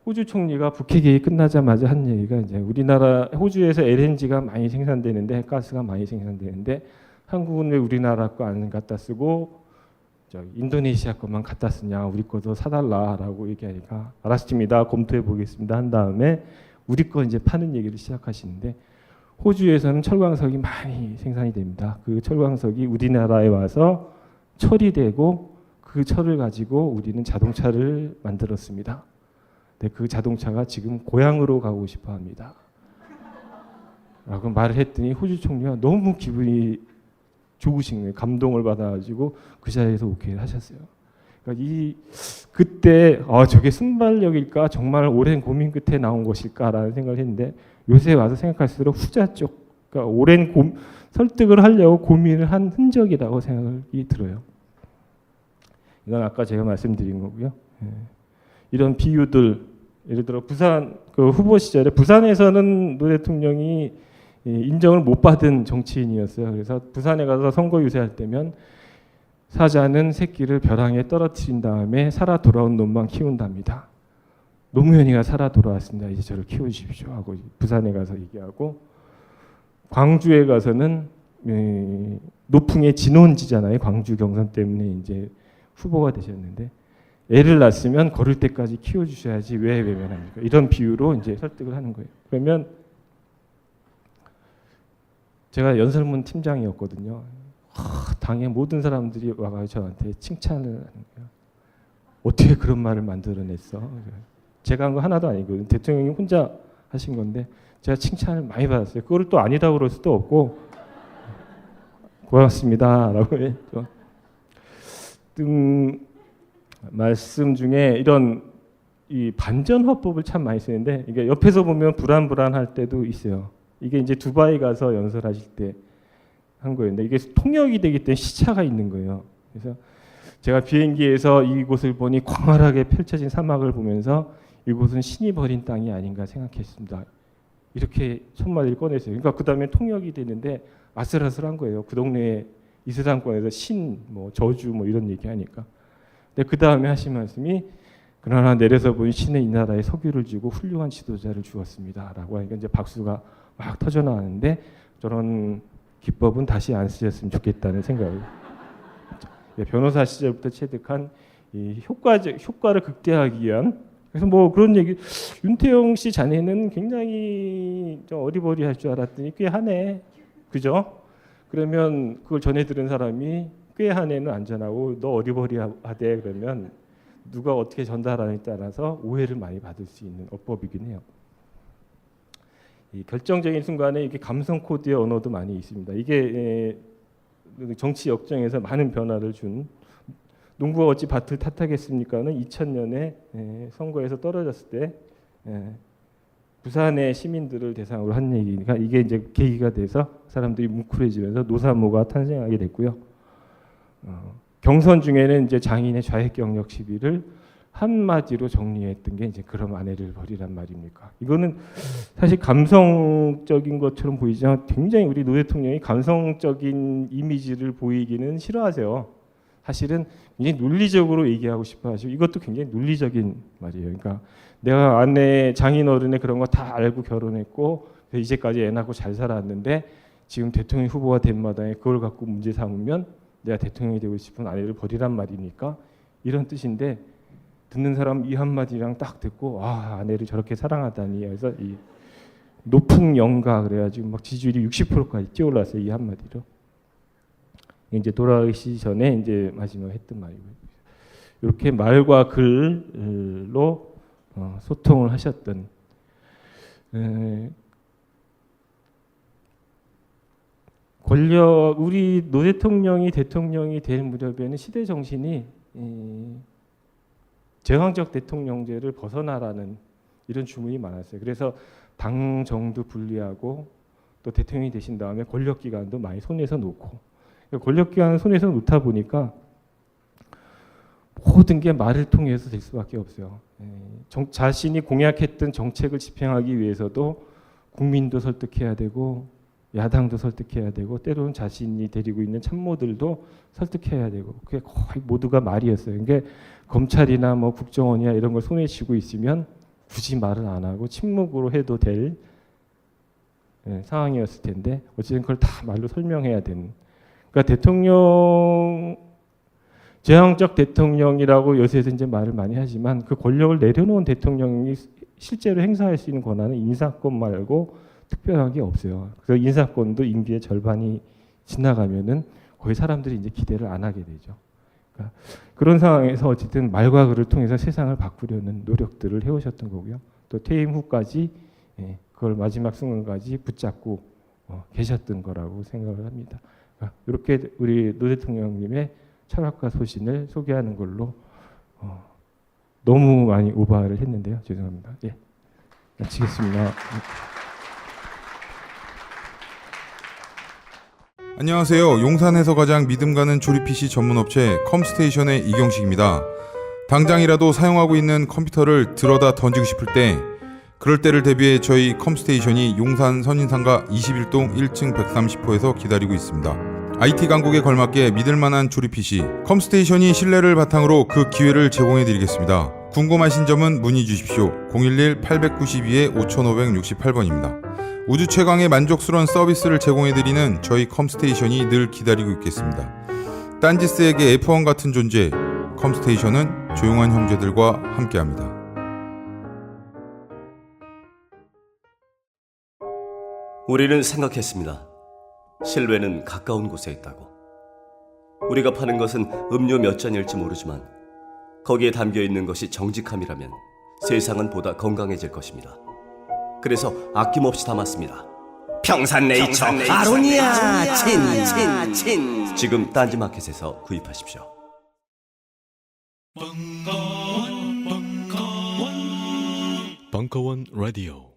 호주 총리가 북핵 얘기 끝나자마자 한 얘기가 이제 우리나라 호주에서 LNG가 많이 생산되는데 가스가 많이 생산되는데 한국은 왜 우리나라 거 안 갖다 쓰고 인도네시아 것만 갖다 쓰냐 우리 거도 사달라라고 얘기하니까 알았습니다 검토해 보겠습니다 한 다음에 우리 거 이제 파는 얘기를 시작하시는데 호주에서는 철광석이 많이 생산이 됩니다. 그 철광석이 우리나라에 와서 처리되고 그 철을 가지고 우리는 자동차를 만들었습니다. 근데 그 자동차가 지금 고향으로 가고 싶어 합니다. 라고 말을 했더니 호주 총리가 너무 기분이 좋으신 거예요. 감동을 받아가지고 그 자리에서 오케이를 하셨어요. 그러니까 그때 저게 순발력일까 정말 오랜 고민 끝에 나온 것일까라는 생각을 했는데 요새 와서 생각할수록 후자 쪽, 그러니까 오랜 설득을 하려고 고민을 한 흔적이라고 생각이 들어요. 이건 아까 제가 말씀드린 거고요. 예. 이런 비유들, 예를 들어 부산 그 후보 시절에 부산에서는 노 대통령이 인정을 못 받은 정치인이었어요. 그래서 부산에 가서 선거 유세할 때면 사자는 새끼를 벼랑에 떨어뜨린 다음에 살아 돌아온 놈만 키운답니다. 노무현이가 살아 돌아왔습니다. 이제 저를 키워주십시오 하고 부산에 가서 얘기하고, 광주에 가서는 노풍의 진원지잖아요. 광주 경선 때문에 이제 후보가 되셨는데 애를 낳았으면 걸을 때까지 키워주셔야지 왜 외면합니까? 이런 비유로 이제 설득을 하는 거예요. 그러면 제가 연설문 팀장이었거든요. 당의 모든 사람들이 와가지고 저한테 칭찬을 하는 거예요. 어떻게 그런 말을 만들어냈어? 제가 한 거 하나도 아니거든요. 대통령이 혼자 하신 건데 제가 칭찬을 많이 받았어요. 그걸 또 아니다고 그럴 수도 없고 고맙습니다 라고 했죠. 말씀 중에 이런 이 반전화법을 참 많이 쓰는데, 이게 옆에서 보면 불안할 때도 있어요. 이게 이제 두바이 가서 연설하실 때 한 거였는데, 이게 통역이 되기 때문에 시차가 있는 거예요. 그래서 제가 비행기에서 이곳을 보니 광활하게 펼쳐진 사막을 보면서 이곳은 신이 버린 땅이 아닌가 생각했습니다. 이렇게 첫 마디를 꺼냈어요. 그러니까 그 다음에 통역이 되는데 아슬아슬한 거예요. 그 동네에 이스라엘권에서 신, 뭐 저주, 뭐 이런 얘기하니까. 근데 그 다음에 하신 말씀이, 그러나 내려서 보니 신은 이 나라에 석유를 주고 훌륭한 지도자를 주었습니다라고 하니까 이제 박수가 막 터져 나왔는데, 저런 기법은 다시 안 쓰셨으면 좋겠다는 생각을. 변호사 시절부터 체득한 이 효과를 극대화하기 위한. 그래서 뭐 그런 얘기, 윤태영 씨 자네는 굉장히 좀 어리버리할 줄 알았더니 꽤 하네, 그죠? 그러면 그걸 전해 들은 사람이 꽤 하네는 안전하고 너 어리버리하대 그러면 누가 어떻게 전달하느냐에 따라서 오해를 많이 받을 수 있는 어법이긴 해요. 이 결정적인 순간에 이게 감성 코드의 언어도 많이 있습니다. 이게 정치 역정에서 많은 변화를 준, 농부가 어찌 밭을 탓하겠습니까는 2000년에 선거에서 떨어졌을 때 부산의 시민들을 대상으로 한 얘기니까, 이게 이제 계기가 돼서 사람들이 뭉클해지면서 노사모가 탄생하게 됐고요. 경선 중에는 이제 장인의 좌익 경력 시비를 한마디로 정리했던 게 이제 그럼 아내를 버리란 말입니까? 이거는 사실 감성적인 것처럼 보이지만 굉장히 우리 노 대통령이 감성적인 이미지를 보이기는 싫어하세요. 사실은 굉장히 논리적으로 얘기하고 싶어 하시고, 이것도 굉장히 논리적인 말이에요. 그러니까 내가 아내 장인어른의 그런 거 다 알고 결혼했고 이제까지 애 낳고 잘 살았는데 지금 대통령 후보가 된 마당에 그걸 갖고 문제 삼으면 내가 대통령이 되고 싶은 아내를 버리란 말입니까? 이런 뜻인데, 듣는 사람 이 한마디랑 딱 듣고 아내를 저렇게 사랑하다니 해서 이 높은 영가 그래가지고 막 지지율이 60%까지 뛰어올랐어요. 이 한마디로. 이제 돌아가시기 전에 이제 마지막 했던 말이고요. 이렇게 말과 글로 소통을 하셨던, 권력, 우리 노 대통령이 될 무렵에는 시대 정신이 제왕적 대통령제를 벗어나라는 이런 주문이 많았어요. 그래서 당 정도 분리하고 또 대통령이 되신 다음에 권력기관도 많이 손에서 놓고, 권력기관을 손에서 놓다 보니까 모든 게 말을 통해서 될 수밖에 없어요. 자신이 공약했던 정책을 집행하기 위해서도 국민도 설득해야 되고 야당도 설득해야 되고 때로는 자신이 데리고 있는 참모들도 설득해야 되고, 그게 거의 모두가 말이었어요. 그게 검찰이나 뭐 국정원이나 이런 걸 손에 쥐고 있으면 굳이 말을 안 하고 침묵으로 해도 될 상황이었을 텐데 어쨌든 그걸 다 말로 설명해야 되는. 그러니까 대통령, 제왕적 대통령이라고 요새도 이제 말을 많이 하지만 그 권력을 내려놓은 대통령이 실제로 행사할 수 있는 권한은 인사권 말고 특별한 게 없어요. 그래서 인사권도 임기의 절반이 지나가면은 거의 사람들이 이제 기대를 안 하게 되죠. 그러니까 그런 상황에서 어쨌든 말과 글을 통해서 세상을 바꾸려는 노력들을 해오셨던 거고요. 또 퇴임 후까지 그걸 마지막 순간까지 붙잡고 계셨던 거라고 생각을 합니다. 그러니까 이렇게 우리 노 대통령님의 철학과 소신을 소개하는 걸로 너무 많이 오버를 했는데요. 죄송합니다. 예, 마치겠습니다. 안녕하세요. 용산에서 가장 믿음 가는 조립 PC 전문 업체 컴스테이션의 이경식입니다. 당장이라도 사용하고 있는 컴퓨터를 들어다 던지고 싶을 때, 그럴 때를 대비해 저희 컴스테이션이 용산 선인상가 21동 1층 130호에서 기다리고 있습니다. IT 강국에 걸맞게 믿을만한 조립 PC, 컴스테이션이 신뢰를 바탕으로 그 기회를 제공해드리겠습니다. 궁금하신 점은 문의 주십시오. 011-892-5568번입니다. 우주 최강의 만족스러운 서비스를 제공해드리는 저희 컴스테이션이 늘 기다리고 있겠습니다. 딴지스에게 F1 같은 존재, 컴스테이션은 조용한 형제들과 함께합니다. 우리는 생각했습니다. 실외는 가까운 곳에 있다고. 우리가 파는 것은 음료 몇 잔일지 모르지만 거기에 담겨있는 것이 정직함이라면 세상은 보다 건강해질 것입니다. 그래서 아낌없이 담았습니다. 평산네이처 아로니아 친. 지금 딴지마켓에서 구입하십시오. 벙커원 라디오